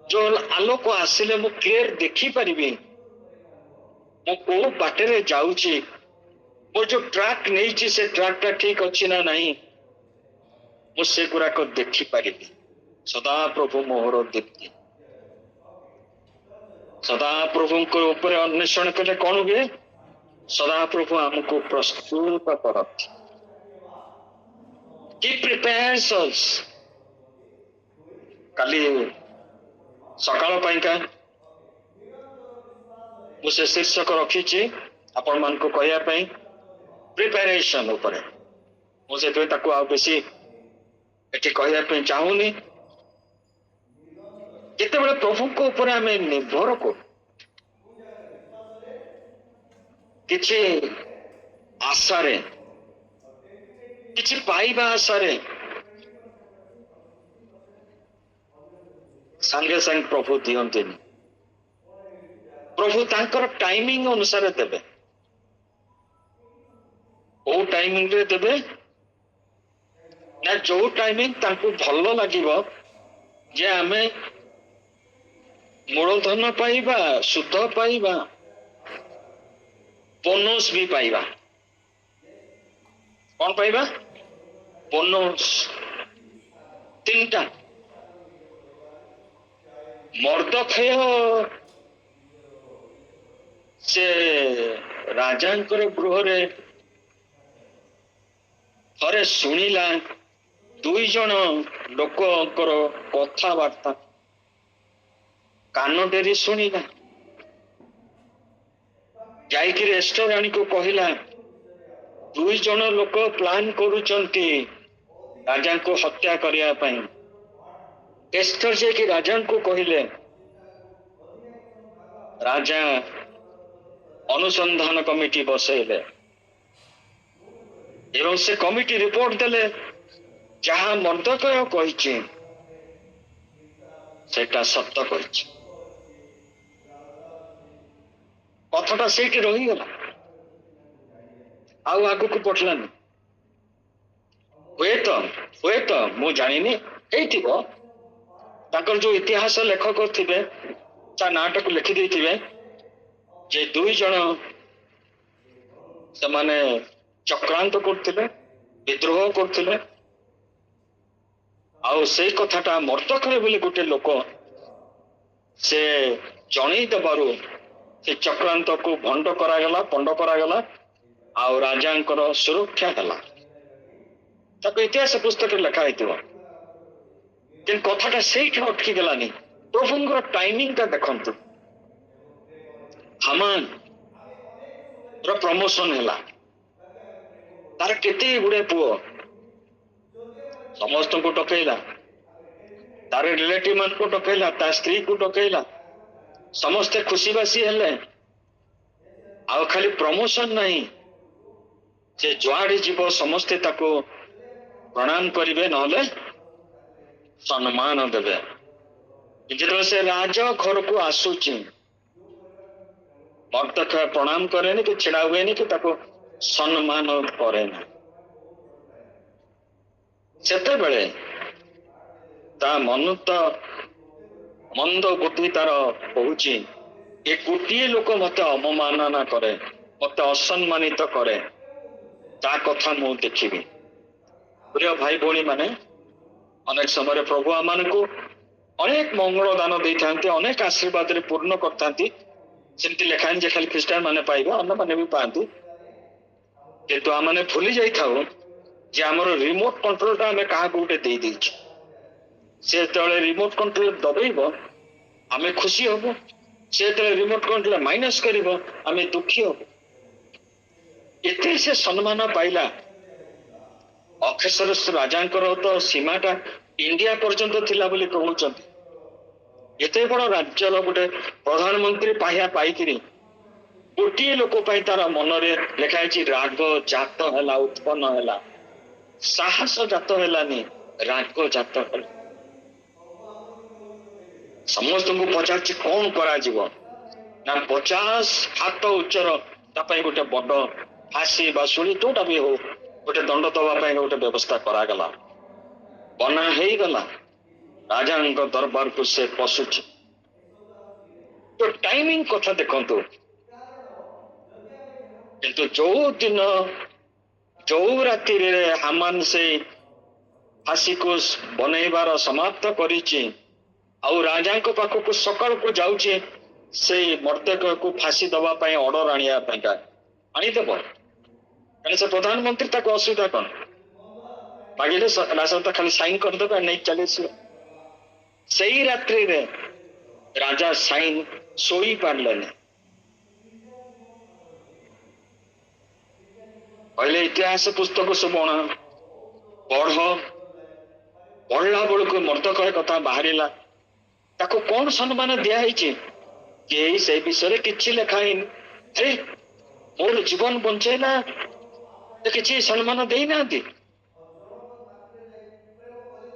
ଯୋଉ ଆଲୋକ ଆସିଲେ ମୁଁ କ୍ଲିୟର ଦେଖିପାରିବି ମୁଁ କୋଉ ବାଟରେ ଯାଉଛି, ମୋର ଯୋଉ ଟ୍ରାକ୍ ନେଇଛି ସେ ଟ୍ରାକ୍ ଟା ଠିକ ଅଛି ନା ନାହିଁ, ମୁଁ ସେଗୁଡାକ ଦେଖିପାରିବି। ସଦାପ୍ରଭୁ ମୋହର ଦୀପ୍ତି। ସଦାପ୍ରଭୁଙ୍କ ଉପରେ ଅନ୍ୱେଷଣ କଲେ କଣ ହୁଏ? ସଦାପ୍ରଭୁ ଆମକୁ ପ୍ରସ୍ତୁତ କରନ୍ତି। He prepares us। କାଲି ସକାଳ ପାଇଁକା ମୁଁ ସେ ଶୀର୍ଷକ ରଖିଛି ଆପଣମାନଙ୍କୁ କହିବା ପାଇଁ, ପ୍ରିପାରେସନ ଉପରେ। ମୁଁ ସେଥିପାଇଁ ତାକୁ ଆଉ ବେଶୀ ଏଠି କହିବା ପାଇଁ ଚାହୁଁନି। ଯେତେବେଳେ ପ୍ରଭୁଙ୍କ ଉପରେ ଆମେ ନିର୍ଭର କରୁ, କିଛି ଆଶାରେ, କିଛି ପାଇବା ଆଶାରେ, ସାଙ୍ଗେ ସାଙ୍ଗେ ପ୍ରଭୁ ଦିଅନ୍ତିନି। ପ୍ରଭୁ ତାଙ୍କର ଟାଇମିଂ ଅନୁସାରେ ଦେବେ। କୋଉ ଟାଇମିଂରେ ଦେବେ ନା, ଯୋଉ ଟାଇମିଂ ତାଙ୍କୁ ଭଲ ଲାଗିବ ଯେ ଆମେ ମୂଳଧନ ପାଇବା, ସୁଧ ପାଇବା, ବୋନସ୍ ବି ପାଇବା। କଣ ପାଇବା? ବୋନସ୍। ତିନିଟା। ମର୍ଦ୍ଦଖାୟ ସେ ରାଜାଙ୍କର ଗୃହରେ ଥରେ ଶୁଣିଲା ଦୁଇ ଜଣ ଲୋକଙ୍କର କଥାବାର୍ତ୍ତା, କାନ ଡେରି ଶୁଣିଲା। ଯାଇକିରି ଏଷ୍ଟର ରାଣୀକୁ କହିଲା, 2 ଜଣ ଲୋକ ପ୍ଲାନ୍ କରୁଛନ୍ତି ରାଜାଙ୍କୁ ହତ୍ୟା କରିବା ପାଇଁ। ଏଷ୍ଟର ଯାଇକି ରାଜାଙ୍କୁ କହିଲେ, ରାଜା ଅନୁସନ୍ଧାନ କମିଟି ବସେଇଲେ ଏବଂ ସେ କମିଟି ରିପୋର୍ଟ ଦେଲେ, ଯାହା ମର୍ଦ୍ଦକୟ କହିଛି ସେଟା ସତ କହିଛି। କଥାଟା ସେଇଠି ରହିଗଲା, ଆଉ ଆଗକୁ ପଠିଲାନି। ହୁଏତ ମୁଁ ଜାଣିନି, ହେଇଥିବ ତାଙ୍କର ଯୋଉ ଇତିହାସ ଲେଖକ ଥିବେ ତା ନାଁଟାକୁ ଲେଖି ଦେଇଥିବେ ଯେ 2 ଜଣ ସେମାନେ ଚକ୍ରାନ୍ତ କରୁଥିଲେ, ବିଦ୍ରୋହ କରୁଥିଲେ। ଆଉ ସେଇ କଥାଟା ମର୍ଦ୍ଦକୟ ବୋଲି ଗୋଟେ ଲୋକ ସେ ଜଣେଇ ଦେବାରୁ ସେ ଚକ୍ରାନ୍ତକୁ ଭଣ୍ଡ କରାଗଲା, ପଣ୍ଡ କରାଗଲା, ଆଉ ରାଜାଙ୍କର ସୁରକ୍ଷା ହେଲା। ତାକୁ ଇତିହାସ ପୁସ୍ତକରେ ଲେଖା ହେଇଥିବ। କିନ୍ତୁ କଥାଟା ସେଇଠି ଅଟକି ଗଲାନି। ପ୍ରଭୁଙ୍କର ଟାଇମିଂଟା ଦେଖନ୍ତୁ। ହାମାନ ର ପ୍ରମୋସନ ହେଲା, ତାର କେତେ ଗୁଡେ ପୁଅ, ସମସ୍ତଙ୍କୁ ଡକେଇଲା, ତାର ରିଲେଟିଭ ମାନଙ୍କୁ ଡକେଇଲା, ତା ସ୍ତ୍ରୀକୁ ଡକେଇଲା, ସମସ୍ତେ ଖୁସି ବାସି ହେଲେ। ଆଉ ଖାଲି ପ୍ରମୋସନ ନାହିଁ, ସେ ଯୁଆଡେ ଯିବ ସମସ୍ତେ ତାକୁ ପ୍ରଣାମ କରିବେ, ନହେଲେ ସମ୍ମାନ ଦେବେ। ଯେତେବେଳେ ସେ ରାଜ ଘରକୁ ଆସୁଛି, ମର୍ଦ୍ଦକୟ ପ୍ରଣାମ କରେନି କି ଛିଡା ହୁଏନି କି ତାକୁ ସମ୍ମାନ କରେନି। ସେତେବେଳେ ତା ମନ୍ଦ ବୁଦ୍ଧି ତାର କହୁଛି, ଏ ଗୋଟିଏ ଲୋକ ମତେ ଅବମାନନା କରେ, ମତେ ଅସମ୍ମାନିତ କରେ, ତା କଥା ମୁଁ ଦେଖିବି। ପ୍ରିୟ ଭାଇ ଭଉଣୀ ମାନେ, ଅନେକ ସମୟରେ ପ୍ରଭୁ ଆମମାନଙ୍କୁ ଅନେକ ମଙ୍ଗଳ ଦାନ ଦେଇଥାନ୍ତି, ଅନେକ ଆଶୀର୍ବାଦରେ ପୂର୍ଣ୍ଣ କରିଥାନ୍ତି। ସେମିତି ଲେଖାଏନି ଯେ ଖାଲି ଖ୍ରୀଷ୍ଟିଆନ ମାନେ ପାଇବେ, ଅନ୍ୟମାନେ ବି ପାଆନ୍ତି। କିନ୍ତୁ ଆମେ ଭୁଲି ଯାଇଥାଉ ଯେ ଆମର ରିମୋଟ କଣ୍ଟ୍ରୋଲଟା ଆମେ କାହାକୁ ଗୋଟେ ଦେଇଦେଇଛୁ। ସେ ଯେତେବେଳେ ରିମୋଟ କଣ୍ଟ୍ରୋଲ ଦବେଇବ ଆମେ ଖୁସି ହବୁ, ସେ ଯେତେବେଳେ ରିମୋଟ କଣ୍ଟ୍ରୋଲ ମାଇନସ କରିବ ଆମେ ଦୁଃଖୀ ହବୁ। ଏତେ ସେ ସମ୍ମାନ ପାଇଲା। ଅକ୍ଷେଶ୍ୱର ରାଜାଙ୍କର ତ ସୀମାଟା ଇଣ୍ଡିଆ ପର୍ଯ୍ୟନ୍ତ ଥିଲା ବୋଲି କହୁଛନ୍ତି। ଏତେ ବଡ ରାଜ୍ୟର ଗୋଟେ ପ୍ରଧାନମନ୍ତ୍ରୀ ପାଇକିରି ଗୋଟିଏ ଲୋକ ପାଇଁ ତାର ମନରେ ଲେଖା ହେଇଛି ରାଗ ଜାତ ହେଲା, ଉତ୍ପନ୍ନ ହେଲା। ସାହସ ଜାତ ହେଲାନି, ରାଗ ଜାତ ହେଲା। ସମସ୍ତଙ୍କୁ ପଚାରୁଛି କଣ କରାଯିବ ନା 50 ହାତ ଉଚ୍ଚର ତା ପାଇଁ ଗୋଟେ ବଡ ଫାଶୀ ବା ଶୁଳି ଯୋଉଟା ବି ହଉ ଗୋଟେ ଦଣ୍ଡ ଦବା ପାଇଁ ଗୋଟେ ବ୍ୟବସ୍ଥା କରାଗଲା, ବନା ହେଇଗଲା। ରାଜାଙ୍କ ଦରବାରକୁ ସେ ପଶୁଛି। ତ ଟାଇମିଂ କଥା ଦେଖନ୍ତୁ। କିନ୍ତୁ ଯୋଉ ଦିନ ଯୋଉ ରାତିରେ ହାମାନ ସେଇ ଫାଶୀକୁ ବନେଇବାର ସମାପ୍ତ କରିଛି, ଆଉ ରାଜାଙ୍କ ପାଖକୁ ସକାଳକୁ ଯାଉଛି ସେଇ ମର୍ଦ୍ଦକୟକୁ ଫାଶୀ ଦବା ପାଇଁ ଅର୍ଡର ଆଣିବା ପାଇଁକା, ଆଣିଦେବ। କାରଣ ସେ ପ୍ରଧାନମନ୍ତ୍ରୀ, ତାକୁ ଅସୁବିଧା କଣ? ମାଗିଲେ ରାଜା ଖାଲି ସାଇନ୍ କରିଦେବେ, ନେଇ ଚାଲିଯିବ। ସେଇ ରାତ୍ରିରେ ରାଜା ସାଇନ୍ ଶୋଇ ପାରିଲେନି। କହିଲେ ଇତିହାସ ପୁସ୍ତକ ସବୁ ପଢିଲା ବେଳକୁ ମର୍ଦ୍ଦକୟ କଥା ବାହାରିଲା। ତାକୁ କଣ ସମ୍ମାନ ଦିଆହେଇଛି? କେହି ସେ ବିଷୟରେ କିଛି ଲେଖା ହେଇନି। ଆରେ ମୋର ଜୀବନ ବଞ୍ଚେଇଲା, କିଛି ସମ୍ମାନ ଦେଇନାହାନ୍ତି।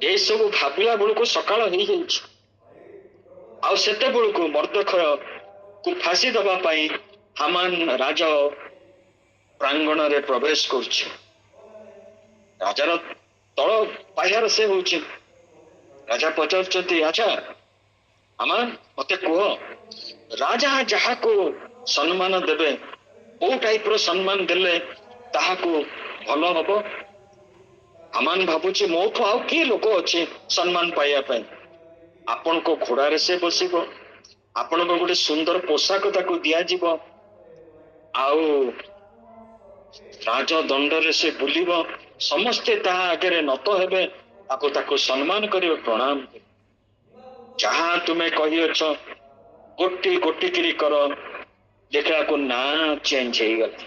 ଏସବୁ ଭାବିଲା ବେଳକୁ ସକାଳ ହେଇଯାଇଛି। ଆଉ ସେତେବେଳକୁ ମର୍ଦ୍ଦକୟକୁ ଫାଶୀ ଦବା ପାଇଁ ହାମାନ ରାଜ ପ୍ରାଙ୍ଗଣରେ ପ୍ରବେଶ କରୁଛି। ରାଜାର ତଳ ପାହ୍ୟାର ସେ ହଉଛି। ରାଜା ପଚାରୁଛନ୍ତି, ଆଚ୍ଛା ହାମାନ ମତେ କୁହ, ରାଜା ଯାହାକୁ ସମ୍ମାନ ଦେବେ କୋଉ ଟାଇପର ସମ୍ମାନ ଦେଲେ ତାହାକୁ ଭଲ ହବ? ହାମାନ ଭାବୁଛି ମୋଠୁ ଆଉ କିଏ ଲୋକ ଅଛି ସମ୍ମାନ ପାଇବା ପାଇଁ? ଆପଣଙ୍କ ଘୋଡାରେ ସେ ବସିବ, ଆପଣଙ୍କ ଗୋଟେ ସୁନ୍ଦର ପୋଷାକ ତାକୁ ଦିଆଯିବ, ଆଉ ରାଜଦଣ୍ଡରେ ସେ ବୁଲିବ, ସମସ୍ତେ ତାହା ଆଗରେ ନତ ହେବେ, ତାକୁ ସମ୍ମାନ କରିବେ, ପ୍ରଣାମ କରିବେ। ଯାହା ତୁମେ କହିଅଛ ଗୋଟି ଗୋଟିକିରି କର, ଦେଖିଲାକୁ ନା ଚେଞ୍ଜ ହେଇଗଲା।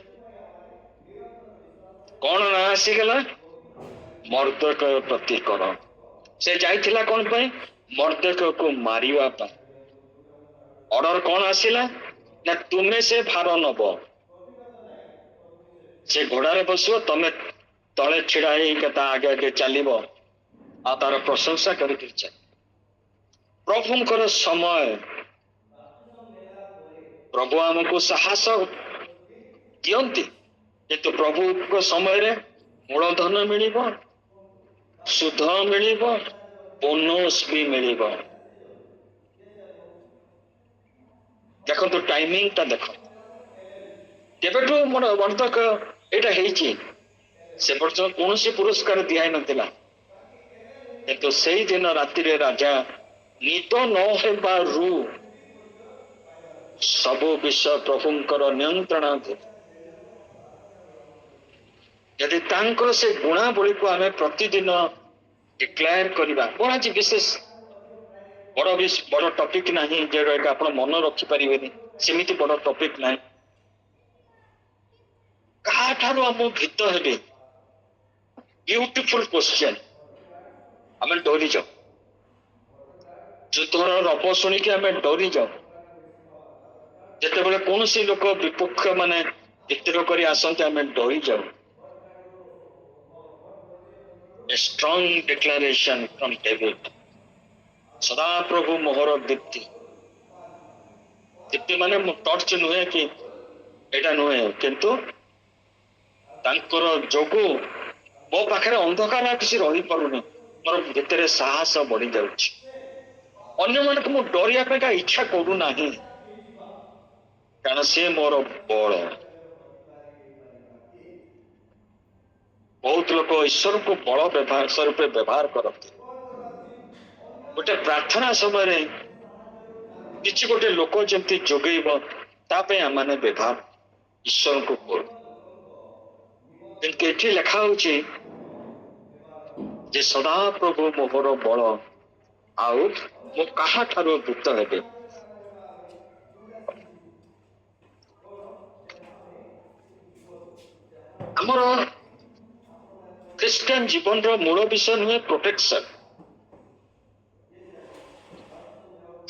କଣ ନା ଆସିଗଲା? ମର୍ଦ୍ଦକୟ ପ୍ରତିକରଣ। ସେ ଯାଇଥିଲା କଣ ପାଇଁ? ମର୍ଦ୍ଦକୟକୁ ମାରିବା ପାଇଁ। ଅର୍ଡର କଣ ଆସିଲା? ନା ତୁମେ ସେ ଭାର ନବ, ସେ ଘୋଡାରେ ବସିବ, ତମେ ତଳେ ଛିଡା ହେଇକି ତା ଆଗେ ଆଗେ ଚାଲିବ ଆଉ ତାର ପ୍ରଶଂସା କରିକି ଚାଲ। ପ୍ରଭୁଙ୍କର ସମୟ, ପ୍ରଭୁ ଆମକୁ ସାହସ ଦିଅନ୍ତି, କିନ୍ତୁ ପ୍ରଭୁଙ୍କ ସମୟରେ ମୂଳଧନ ମିଳିବ, ସୁଧ ମିଳିବ, ବୋନସ୍ ବି ମିଳିବ। ଦେଖନ୍ତୁ ଟାଇମିଂ ଟା ଦେଖନ୍ତୁ। କେବେଠୁ ମୋର ମର୍ଦ୍ଦକୟ ଏଇଟା ହେଇଛି, ସେ ପର୍ଯ୍ୟନ୍ତ କୌଣସି ପୁରସ୍କାର ଦିଆହେଇନଥିଲା, କିନ୍ତୁ ସେଇଦିନ ରାତିରେ ରାଜା ନିଦ ନ ହେବାରୁ ସବୁ ବିଷୟ ପ୍ରଭୁଙ୍କର ନିୟନ୍ତ୍ରଣାଧୀନ। ଯଦି ତାଙ୍କର ସେ ଗୁଣାବଳୀକୁ ଆମେ ପ୍ରତିଦିନ ଡିକ୍ଲାର କରିବା, କଣ ଆଜି ବିଶେଷ ବଡ ଟପିକ ନାହିଁ ଯୋଉଟା ଆପଣ ମନେ ରଖିପାରିବେନି, ସେମିତି ବଡ ଟପିକ ନାହିଁ। କାହାଠାରୁ ଆମ ଭୀତ ହେବେ? Beautiful question. ଆମେ ଡରିଯାଉ, ଯୁଦ୍ଧର ରବ ଶୁଣିକି ଆମେ ଡରିଯାଉ। ଯେତେବେଳେ କୌଣସି ଲୋକ ବିପକ୍ଷ ମାନେ ବିଦ୍ରୋହ କରି ଆସନ୍ତି ଆମେ ଡରିଯାଉ। A strong declaration from David. ସଦାପ୍ରଭୁ ମୋହର ଦୀପ୍ତି। ଦୀପ୍ତି ମାନେ ଟର୍ଚ୍ଚ ନୁହେଁ କି ଏଇଟା ନୁହେଁ, କିନ୍ତୁ ତାଙ୍କର ଯୋଗୁ ମୋ ପାଖରେ ଅନ୍ଧକାର କିଛି ରହିପାରୁନି, ମୋର ଭିତରେ ସାହସ ବଢି ଯାଉଛି। ଅନ୍ୟମାନଙ୍କୁ ମୁଁ ଡରିବା ପାଇଁ ଇଚ୍ଛା କରୁନାହିଁ, କାରଣ ସେ ମୋର ବଳ। ବହୁତ ଲୋକ ଈଶ୍ୱରକୁ ବଳ ସ୍ୱରୂପେ ବ୍ୟବହାର କରନ୍ତି। ଗୋଟେ ପ୍ରାର୍ଥନା ସମୟରେ କିଛି ଗୋଟେ ଲୋକ ଯେମିତି ଯୋଗେଇବ ତା ପାଇଁ ଆମମାନେ ବ୍ୟବହାର ଈଶ୍ୱରଙ୍କୁ କରୁ। କିନ୍ତୁ ଏଠି ଲେଖା ହଉଛି ଯେ ସଦାପ୍ରଭୁ ମୋହର ବଳ, ଆଉ ମୁଁ କାହାଠାରୁ ଭୀତ ହେବେ? ଆମର ଖ୍ରୀଷ୍ଟିଆନ ଜୀବନର ମୂଳ ବିଷୟ ନୁହେଁ ପ୍ରୋଟେକ୍ସନ।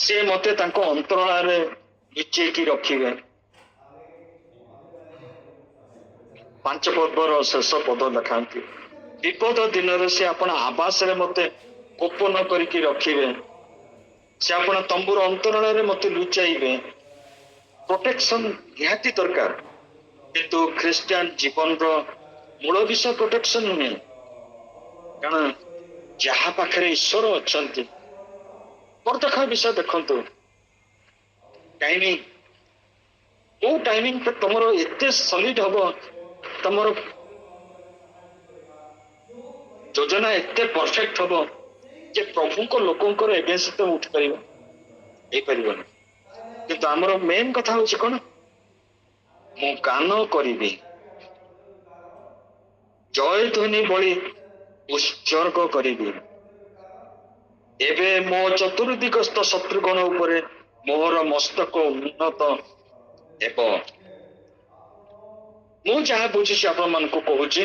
ସେ ମତେ ତାଙ୍କ ଅନ୍ତରାଳରେ ଲୁଚେଇକି ରଖିବେ। 5 ପର୍ବର ଶେଷ ପଦ ଲେଖାନ୍ତି, ବିପଦ ଦିନରେ ସେ ଆପଣ ଆବାସରେ ମତେ ଗୋପନ କରିକି ରଖିବେ, ସେ ଆପଣ ତମ୍ବୁର ଅନ୍ତରାଳରେ ମତେ ଲୁଚାଇବେ। ପ୍ରୋଟେକ୍ସନ ନିହାତି ଦରକାର, କିନ୍ତୁ ଖ୍ରୀଷ୍ଟିଆନ ଜୀବନର ମୂଳ ବିଷୟ ପ୍ରୋଟେକ୍ସନ ନୁହେଁ। କାରଣ ଯାହା ପାଖରେ ଈଶ୍ୱର ଅଛନ୍ତି, ମର୍ଦ୍ଦକୟ ବିଷୟ ଦେଖନ୍ତୁ, ଟାଇମିଂ, କୋଉ ଟାଇମିଂ ତମର ଏତେ ସଲିଡ ହବ, ତମର ଯୋଜନା ଏତେ ପରଫେକ୍ଟ ହବ ଯେ ପ୍ରଭୁଙ୍କ ଲୋକଙ୍କର ଏଗେନ୍ଷ୍ଟ ତମେ ଉଠିପାରିବ, ହେଇପାରିବନି। କିନ୍ତୁ ଆମର ମେନ୍ କଥା ହଉଛି କଣ? ମୁଁ ଗାନ କରିବି, ଜୟ ଧ୍ୱନି ଭଳି ଉତ୍ସର୍ଗ କରିବି। ଏବେ ମୋ ଚତୁର୍ଦିଗସ୍ଥ ଶତ୍ରୁଗଣ ଉପରେ ମୋହର ମସ୍ତକ ଉନ୍ନତ ହେବ। ମୁଁ ଯାହା ବୁଝିଛି ଆପଣ ମାନଙ୍କୁ କହୁଛି,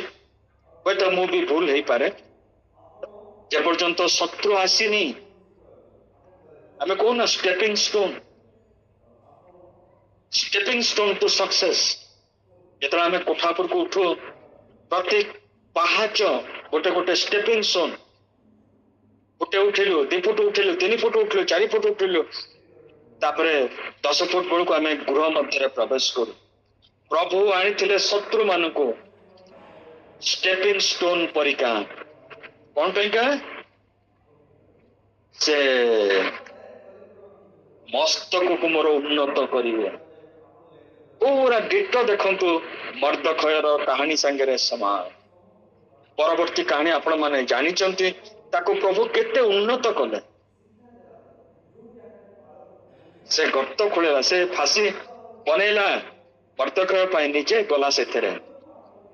ହୁଏତ ମୁଁ ବି ଭୁଲ ହେଇପାରେ। ଯେ ପର୍ଯ୍ୟନ୍ତ ଶତ୍ରୁ ଆସିନି, ଆମେ କହୁନା ଷ୍ଟେପିଂ ଷ୍ଟୋନ ଟୁ ସକ୍ସେସ। ଯେତେବେଳେ ଆମେ କୋଠା ଉପରକୁ ଉଠୁ, ପ୍ରତି ପାହାଚ ଗୋଟେ ଗୋଟେ ଷ୍ଟେପିଂ ଷ୍ଟୋନ। ଗୋଟେ ଉଠିଲୁ, 2 ଫୁଟ ଉଠିଲୁ, 3 ଫୁଟ ଉଠିଲୁ, 4 ଫୁଟ ଉଠିଲୁ, ତାପରେ 10 ଫୁଟ ବେଳକୁ ଆମେ ଗୃହ ମଧ୍ୟରେ ପ୍ରବେଶ କରୁ। ପ୍ରଭୁ ଆଣିଥିଲେ ଶତ୍ରୁ ମାନଙ୍କୁ ଷ୍ଟେପିଂ ଷ୍ଟୋନ ପରିକା। କଣ ପାଇଁକା? ସେ ମସ୍ତକକୁ ମୋର ଉନ୍ନତ କରିବେ। ପୁରା ଡିଟ ଦେଖନ୍ତୁ ମର୍ଦ୍ଦକୟର କାହାଣୀ ସାଙ୍ଗରେ ସମାନ। ପରବର୍ତ୍ତୀ କାହାଣୀ ଆପଣ ମାନେ ଜାଣିଛନ୍ତି, ତାକୁ ପ୍ରଭୁ କେତେ ଉନ୍ନତ କଲେ। ସେ ଗର୍ତ୍ତ ଖୋଳିଲା, ସେ ଫାଶୀ ବନେଇଲା ମର୍ଦ୍ଦକୟ ପାଇଁ, ନିଜେ ଗଲା ସେଥିରେ।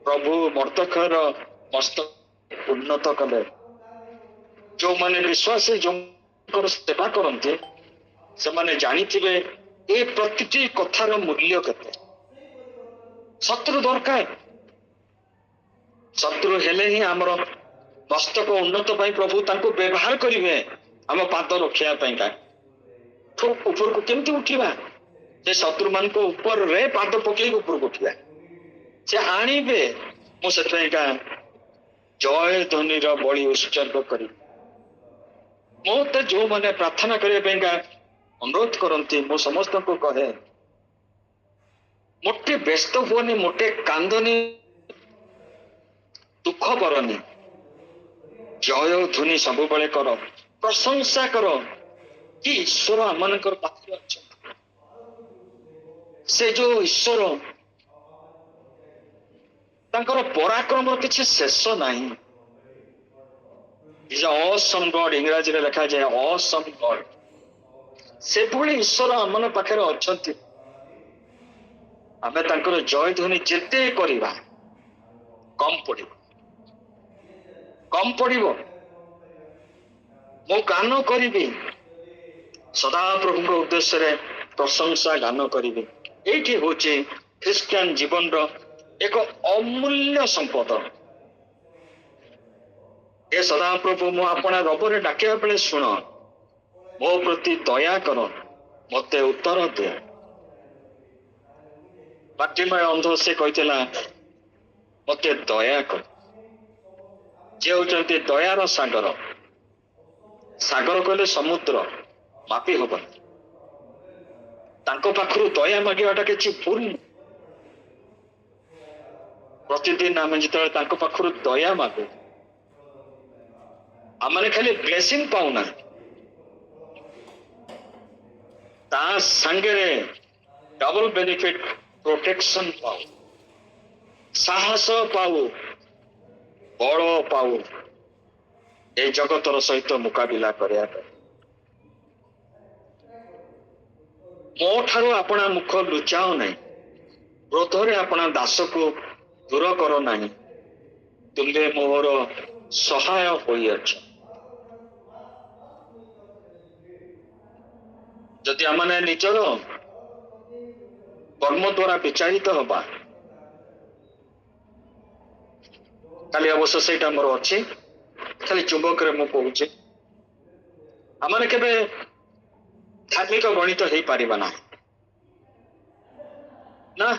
ପ୍ରଭୁ ମର୍ଦ୍ଦକୟର ମସ୍ତକ ଉନ୍ନତ କଲେ। ଯୋଉମାନେ ବିଶ୍ୱାସୀ, ଯୋଉଙ୍କର ସେବା କରନ୍ତି, ସେମାନେ ଜାଣିଥିବେ ଏ ପ୍ରତିଟି କଥାର ମୂଲ୍ୟ କେତେ? ଶତ୍ରୁ ଦରକାର। ଶତ୍ରୁ ହେଲେ ହିଁ ଆମର ମସ୍ତକ ଉନ୍ନତ ପାଇଁ ପ୍ରଭୁ ତାଙ୍କୁ ବ୍ୟବହାର କରିବେ ଆମ ପାଦ ରଖିବା ପାଇଁକା। ଉପରକୁ କେମିତି ଉଠିବା? ସେ ଶତ୍ରୁ ମାନଙ୍କ ଉପରେ ପାଦ ପକେଇକି ଉପରକୁ ଉଠିବା। ସେ ଆଣିବେ। ମୁଁ ସେଥିପାଇଁକା ଜୟ ଧ୍ୱନିର ବଳି ଉତ୍ସର୍ଗ କରିବି। ମତେ ଯୋଉମାନେ ପ୍ରାର୍ଥନା କରିବା ପାଇଁକା ଅନୁରୋଧ କରନ୍ତି, ମୁଁ ସମସ୍ତଙ୍କୁ କହେ, ମୋଟେ ବ୍ୟସ୍ତ ହୁଅନି, ମୋଟେ କାନ୍ଦନି, ଦୁଃଖ କରନି, ଜୟ ଧ୍ୱନି ସବୁବେଳେ କର, ପ୍ରଶଂସା କର କି ଈଶ୍ୱର ଆମମାନଙ୍କର ପାଖରେ ଅଛନ୍ତି। ସେ ଯୋଉ ଈଶ୍ୱର, ତାଙ୍କର ପରାକ୍ରମର କିଛି ଶେଷ ନାହିଁ। ଅସମ୍ ଗଡ୍, ଇଂରାଜୀରେ ଲେଖାଯାଏ ଅସମ୍ ଗଡ୍। ସେଭଳି ଈଶ୍ୱର ଆମ ପାଖରେ ଅଛନ୍ତି। ଆମେ ତାଙ୍କର ଜୟ ଧ୍ୱନି ଯେତେ କରିବା କମ୍ ପଡିବ, କମ୍ ପଡିବ। ମୁଁ ଗାନ କରିବି, ସଦାପ୍ରଭୁଙ୍କ ଉଦ୍ଦେଶ୍ୟରେ ପ୍ରଶଂସା ଗାନ କରିବି। ଏଇଠି ହଉଛି ଖ୍ରୀଷ୍ଟିଆନ ଜୀବନର ଏକ ଅମୂଲ୍ୟ ସମ୍ପଦ। ଏ ସଦାପ୍ରଭୁ, ମୁଁ ଆପଣ ରବରେ ଡାକିବା ବେଳେ ଶୁଣ, ମୋ ପ୍ରତି ଦୟା କର, ମତେ ଉତ୍ତର ଦିଅ। ବାଟିମୟ ଅନ୍ଧ ସେ କହିଥିଲା, ମତେ ଦୟା କର। ଯେ ହଉଛନ୍ତି ଦୟାର ସାଗର। ସାଗର କହିଲେ ସମୁଦ୍ର, ମାପି ହବନି। ତାଙ୍କ ପାଖରୁ ଦୟା ମାଗିବାଟା କିଛି ଭୁଲ। ପ୍ରତିଦିନ ଆମେ ଯେତେବେଳେ ତାଙ୍କ ପାଖରୁ ଦୟା ମାଗୁ, ଆମେ ଖାଲି ବ୍ଲେସିଂ ପାଉନା, ତା ସାଙ୍ଗରେ ଡବଲ ବେନିଫିଟ ପ୍ରୋଟେକ୍ସନ ପାଉ, ସାହସ ପାଉ, ବଳ ପାଉ ଏ ଜଗତର ସହିତ ମୁକାବିଲା କରିବା ପାଇଁ। ମୋ ଠାରୁ ଆପଣା ମୁଖ ଲୁଚାଅ ନାହିଁ, କ୍ରୋଧରେ ଆପଣା ଦାସକୁ ଦୂର କର ନାହିଁ। ତୁମେ ମୋର ସହାୟ ହୋଇଅଛ। ଯଦି ଆମେ ନିଜର କର୍ମ ଦ୍ୱାରା ବିଚାଳିତ ହବା, ଖାଲି ଅବଶ୍ୟ ସେଇଟା ମୋର ଅଛି, ଖାଲି ଚୁମ୍ବକରେ ମୁଁ କହୁଛି, ଆମେ କେବେ ଧାର୍ମିକ ଗଣିତ ହେଇପାରିବା ନାହିଁ ନା।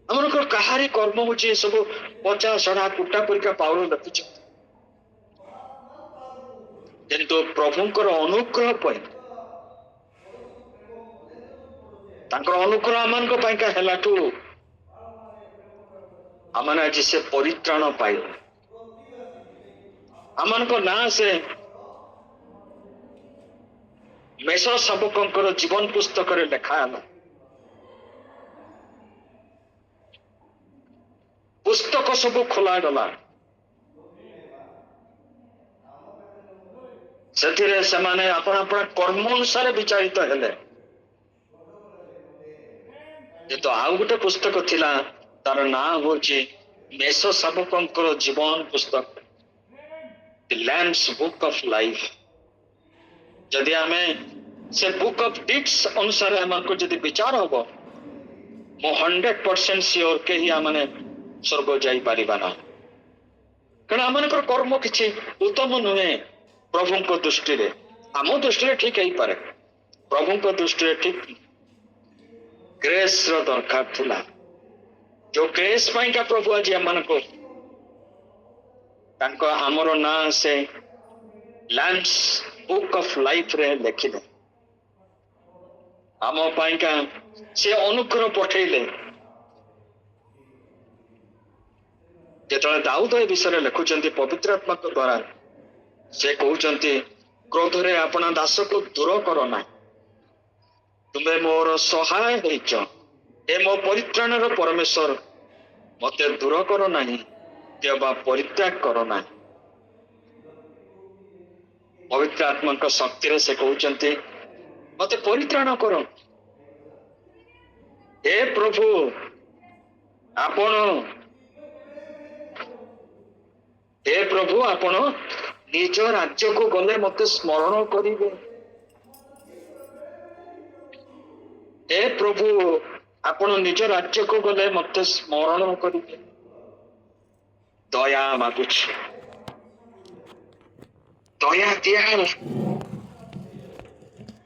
ଆମର କାହାରି କର୍ମ ହଉଛି ସବୁ ପଚା ସଢା କୁଟା ପରିକା ପାଉଳ ଲେଖୁଛନ୍ତି। କିନ୍ତୁ ପ୍ରଭୁଙ୍କର ଅନୁଗ୍ରହ ପାଇଁ, ତାଙ୍କର ଅନୁଗ୍ରହ ଆମମାନଙ୍କ ପାଇଁକା ହେଲାଠୁ ଆମେ ଆଜି ସେ ପରିତ୍ରାଣ ପାଇଲୁ। ଆମମାନଙ୍କ ନାଁ ସେ ମେଷ ଶାବକଙ୍କର ଜୀବନ ପୁସ୍ତକରେ ଲେଖା ହେଲା। ପୁସ୍ତକ ସବୁ ଖୋଲାଗଲା। ସେଥିରେ ସେମାନେ ଆପଣ ଆପଣ କର୍ମ ଅନୁସାରେ ବିଚାଳିତ ହେଲେ। କିନ୍ତୁ ଆଉ ଗୋଟେ ପୁସ୍ତକ ଥିଲା, ତାର ନାଁ ହଉଛି ମେଷ ଶାବକଙ୍କର ଜୀବନ ପୁସ୍ତକ, ଦି ଲାମ୍ବସ୍ ବୁକ୍ ଅଫ୍ ଲାଇଫ। ଯଦି ଆମେ ସେ ବୁକ୍ ଅଫ୍ ଡିଡ୍ସ ଅନୁସାରେ ଆମକୁ ଯଦି ବିଚାର ହବ, ମୁଁ 100% ସିଓର କେହି ଆମେ ସ୍ୱର୍ଗ ଯାଇପାରିବା ନାହିଁ। କାରଣ ଆମମାନଙ୍କର କର୍ମ କିଛି ଉତ୍ତମ ନୁହେଁ ପ୍ରଭୁଙ୍କ ଦୃଷ୍ଟିରେ। ଆମ ଦୃଷ୍ଟିରେ ଠିକ ହେଇପାରେ, ପ୍ରଭୁଙ୍କ ଦୃଷ୍ଟିରେ ଠିକ ଗ୍ରେସ୍ ର ଦରକାର ଥିଲା। ଯୋଉ ଗ୍ରେସ୍ ପାଇଁକା ପ୍ରଭୁ ଆଜି ଆମମାନଙ୍କୁ ତାଙ୍କ ଆମର ନାଁ ସେ ଲାମ୍ବସ୍ ବୁକ୍ ଅଫ୍ ଲାଇଫ ରେ ଲେଖିଲେ। ଆମ ପାଇଁକା ସେ ଅନୁଗ୍ରହ ପଠେଇଲେ। ଯେତେବେଳେ ଦାଉଦ ଏ ବିଷୟରେ ଲେଖୁଛନ୍ତି ପବିତ୍ର ଆତ୍ମାଙ୍କ ଦ୍ୱାରା, ସେ କହୁଛନ୍ତି, କ୍ରୋଧରେ ଆପଣା ଦାସକୁ ଦୂର କର ନାହିଁ, ତୁମେ ମୋର ସହାୟ ହେଇଛ। ଏ ମୋ ପରିତ୍ରାଣର ପରମେଶ୍ୱର, ମତେ ଦୂର କର ନାହିଁ, ବା ପରିତ୍ୟାଗ କର ନାହିଁ। ପବିତ୍ର ଆତ୍ମାଙ୍କ ଶକ୍ତିରେ ସେ କହୁଛନ୍ତି, ମତେ ପରିତ୍ରାଣ କର। ଏ ପ୍ରଭୁ, ଆପଣ ନିଜ ରାଜ୍ୟକୁ ଗଲେ ମତେ ସ୍ମରଣ କରିବେ। हे प्रभु आपण निज राज्य को गले मत स्मरण करिवे दया मागुछ दया दिया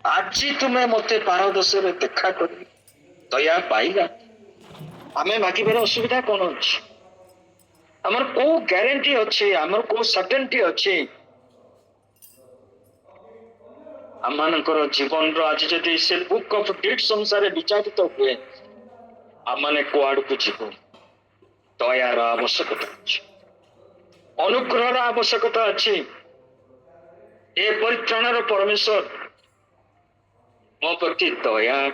आज तुम्हें मत पारदर्श देखा कर दया पाइला आम मागिबार असुविधा कौन अच्छी आमर को ग्यारंटी अच्छे आमर को सर्टेनिटी अच्छे आमर जीवन रो आज जदि से बुक ऑफ डीड्स अनुसार विचारित हुए आम मैंने कुआड़ को जीव दयार आवश्यकता अच्छी अनुग्रह आवश्यकता अच्छी ए परित्राणर परमेश्वर मो प्रति दया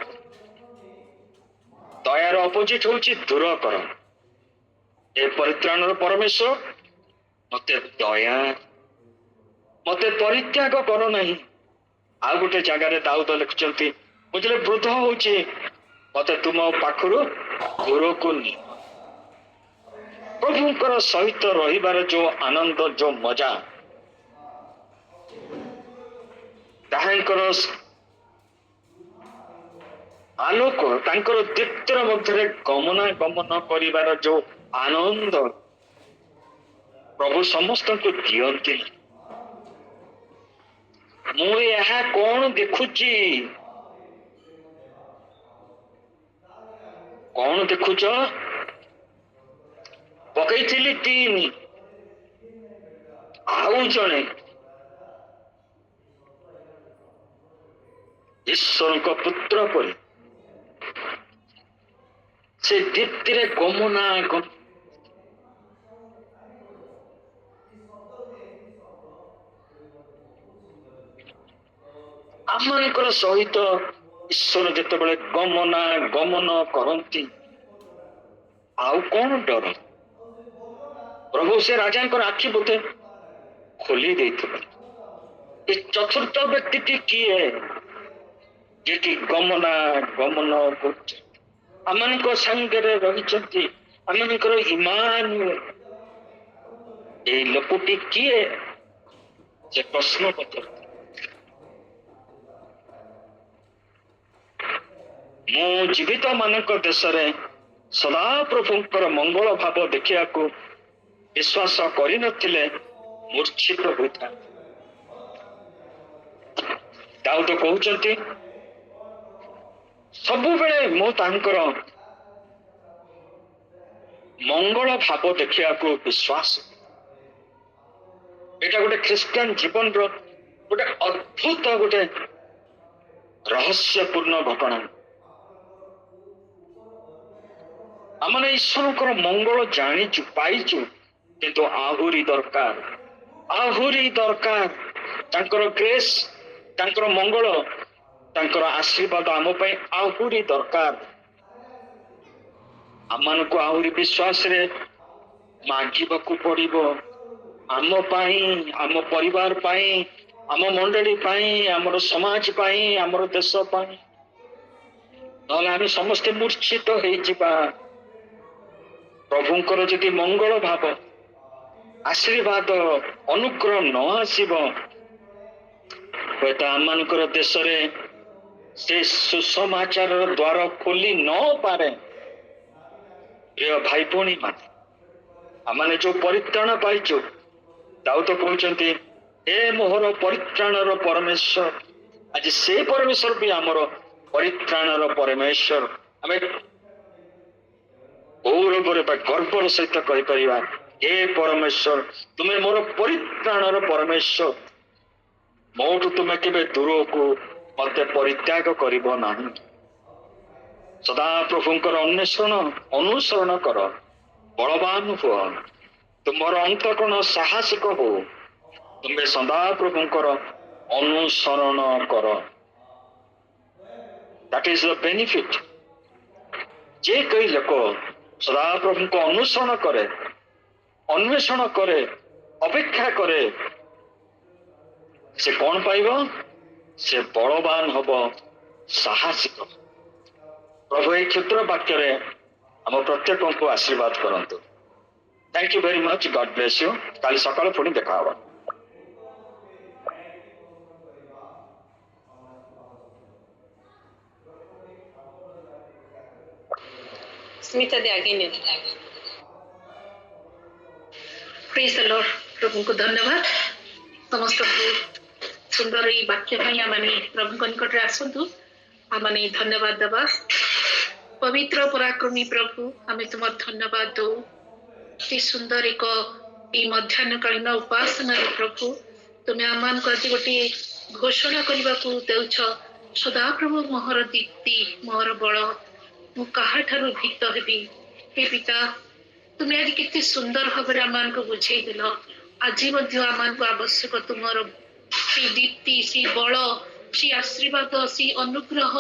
दयार अपोजिट हूँ दूरकरण ए परित्राणर परमेश्वर मते दया मते परित्याग कर नहीं आ गोटे जगार दाऊद लिखुंट मुझे वृद्ध होची मते तुम पाखरु दूर को नि प्रभुंकर सहित रहिबार जो आनंद जो मजा ताहांकर आलोक तांकर दीप्तर मध्य गमना गमन करिवार जो आनंद प्रभु समस्त को दियंती मु यह कौन देखुची कौन देखुच पकईली तीन आउ जड़े ईश्वर को पुत्र पर से दीप्ति रे गमना गम आमर सहित ईश्वर जिते गमना गमन करती आउ कौन डर प्रभु से राजा आखि बोधे खोली देते चतुर्थ व्यक्ति किए जे गमना गमन कर आम सांगे रही आम ईमान ये लोकटी किए से प्रश्न पचार मु जीवित मानक देश में सदा प्रभुंकर मंगल भाव देखा विश्वास करनथिले मूर्छित होता दाऊद कहते सबु बेले मो तांकर मंगल भाव देखा विश्वास एटा गोटे ख्रिस्टियन जीवन रो गोटे अद्भुत गोटे रहस्यपूर्ण घटना आमने ईश्वर मंगल जानीचु पाइचु किंतु आहुरी दरकार तांकर ग्रेस तांकर मंगल तांकर आशीर्वाद आम आहुरी दरकार आम को आहुरी विश्वास रे मांगीबाकू पड़िबो आम पाई आम परिवार पाई आम मंडली पाई आमर समाज पाई आमर देश पाई नहले आम समस्ते मूर्छित हो जिबा प्रभुंकर जदि मंगल भाव आशीर्वाद अनुग्रह न आसीबो हयतो आमनकर देश रे से सुसमाचार द्वार खोली न पारे प्रिय भाई भौणी माने आमने जो परित्राण पाइचु दाऊद कहते हे मोहर परित्राणर परमेश्वर आज से परमेश्वर भी आमर परित्राणर परमेश्वर आम गौरव गर्वर सहित कहीपर हे परमेश्वर तुम्हें मोर परित्राणर परमेश्वर मोठू तुम्हें केवे दूर को मत परित्याग करिबो नाही सदा प्रभुंकर अनुसरण कर बलवान हो तुमर अंतकरण साहसिक हो तुम्हें सदा प्रभुंकर अनुसरण कर दैट इज द बेनिफिट जे कई लोक सदा प्रभु को अनुसरण करे अन्वेषण करे अपेक्षा करे से कौन पाइब से बलवान हब साहसिक प्रभु ये क्षुद्र वाक्य आम प्रत्येक को आशीर्वाद करंतु thank you very much God bless you काली सकाळ पुणी देखा हवा ସ୍ମିତା ଦେ ଆଗେ ନିଅ। ପ୍ରେଜ୍ ଦ ଲର୍ଡ। ପ୍ରଭୁଙ୍କୁ ଧନ୍ୟବାଦ। ସମସ୍ତଙ୍କୁ ସୁନ୍ଦର ଏଇ ବାକ୍ୟ ପାଇଁ ଆମେ ପ୍ରଭୁଙ୍କ ନିକଟରେ ଆସନ୍ତୁ, ଆମେ ଧନ୍ୟବାଦ ଦେବା। ପବିତ୍ର ପରାକ୍ରମୀ ପ୍ରଭୁ, ଆମେ ତୁମର ଧନ୍ୟବାଦ ଦଉ। ଅତି ସୁନ୍ଦର ଏକ ଏଇ ମଧ୍ୟାହ୍ନକାଳୀନ ଉପାସନାରେ ପ୍ରଭୁ ତୁମେ ଆମମାନଙ୍କୁ ଆଜି ଗୋଟିଏ ଘୋଷଣା କରିବାକୁ ଦେଉଛ, ସଦାପ୍ରଭୁ ମୋହର ଦୀପ୍ତି, ମୋହର ବଳ, ମୁଁ କାହାଠାରୁ ଭୀତ ହେବି। ହେ ପିତା, ତୁମେ ଆଜି କେତେ ସୁନ୍ଦର ଭାବରେ ଆମମାନଙ୍କୁ ବୁଝେଇଦେଲ। ଆଜି ମଧ୍ୟ ଆମମାନଙ୍କୁ ଆବଶ୍ୟକ ତୁମର ସେଇ ଦୀପ୍ତି, ସେଇ ବଳ, ସେଇ ଆଶୀର୍ବାଦ, ସେଇ ଅନୁଗ୍ରହ,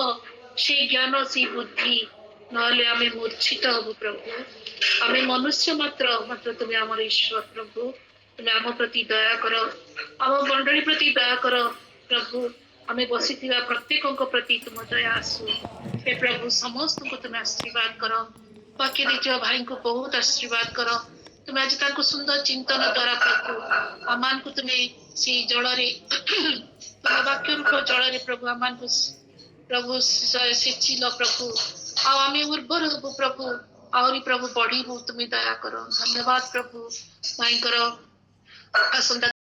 ସେଇ ଜ୍ଞାନ, ସେଇ ବୁଦ୍ଧି। ନହେଲେ ଆମେ ମୂର୍ଚ୍ଛିତ ହବୁ ପ୍ରଭୁ। ଆମେ ମନୁଷ୍ୟ ମାତ୍ର ତୁମେ ଆମର ଈଶ୍ୱର ପ୍ରଭୁ। ତୁମେ ଆମ ପ୍ରତି ଦୟା କର, ଆମ ମଣ୍ଡଳୀ ପ୍ରତି ଦୟା କର ପ୍ରଭୁ। ଆମେ ବସିଥିବା ପ୍ରତ୍ୟେକଙ୍କ ପ୍ରତି ତୁମ ଦୟା ଆସୁ। ହେ ପ୍ରଭୁ, ସମସ୍ତଙ୍କୁ ତୁମେ ଆଶୀର୍ବାଦ କର। ବାକ୍ୟ ଦେଇଥିବା ଭାଇଙ୍କୁ ବହୁତ ଆଶୀର୍ବାଦ କର। ତୁମେ ଆଜି ତାଙ୍କୁ ସୁନ୍ଦର ଚିନ୍ତନ ଦ୍ୱାରା ପ୍ରଭୁ ଆମମାନଙ୍କୁ ତୁମେ ସେଇ ଜଳରେ ତୁମ ବାକ୍ୟ ରୂପ ଜଳରେ ପ୍ରଭୁ ଆମମାନଙ୍କୁ ପ୍ରଭୁ ସେଚିଲ ପ୍ରଭୁ। ଆଉ ଆମେ ଉର୍ବର ହବୁ ପ୍ରଭୁ, ଆହୁରି ପ୍ରଭୁ ବଢିବୁ। ତୁମେ ଦୟା କର। ଧନ୍ୟବାଦ ପ୍ରଭୁ ଭାଇଙ୍କର ଆସନ୍ତା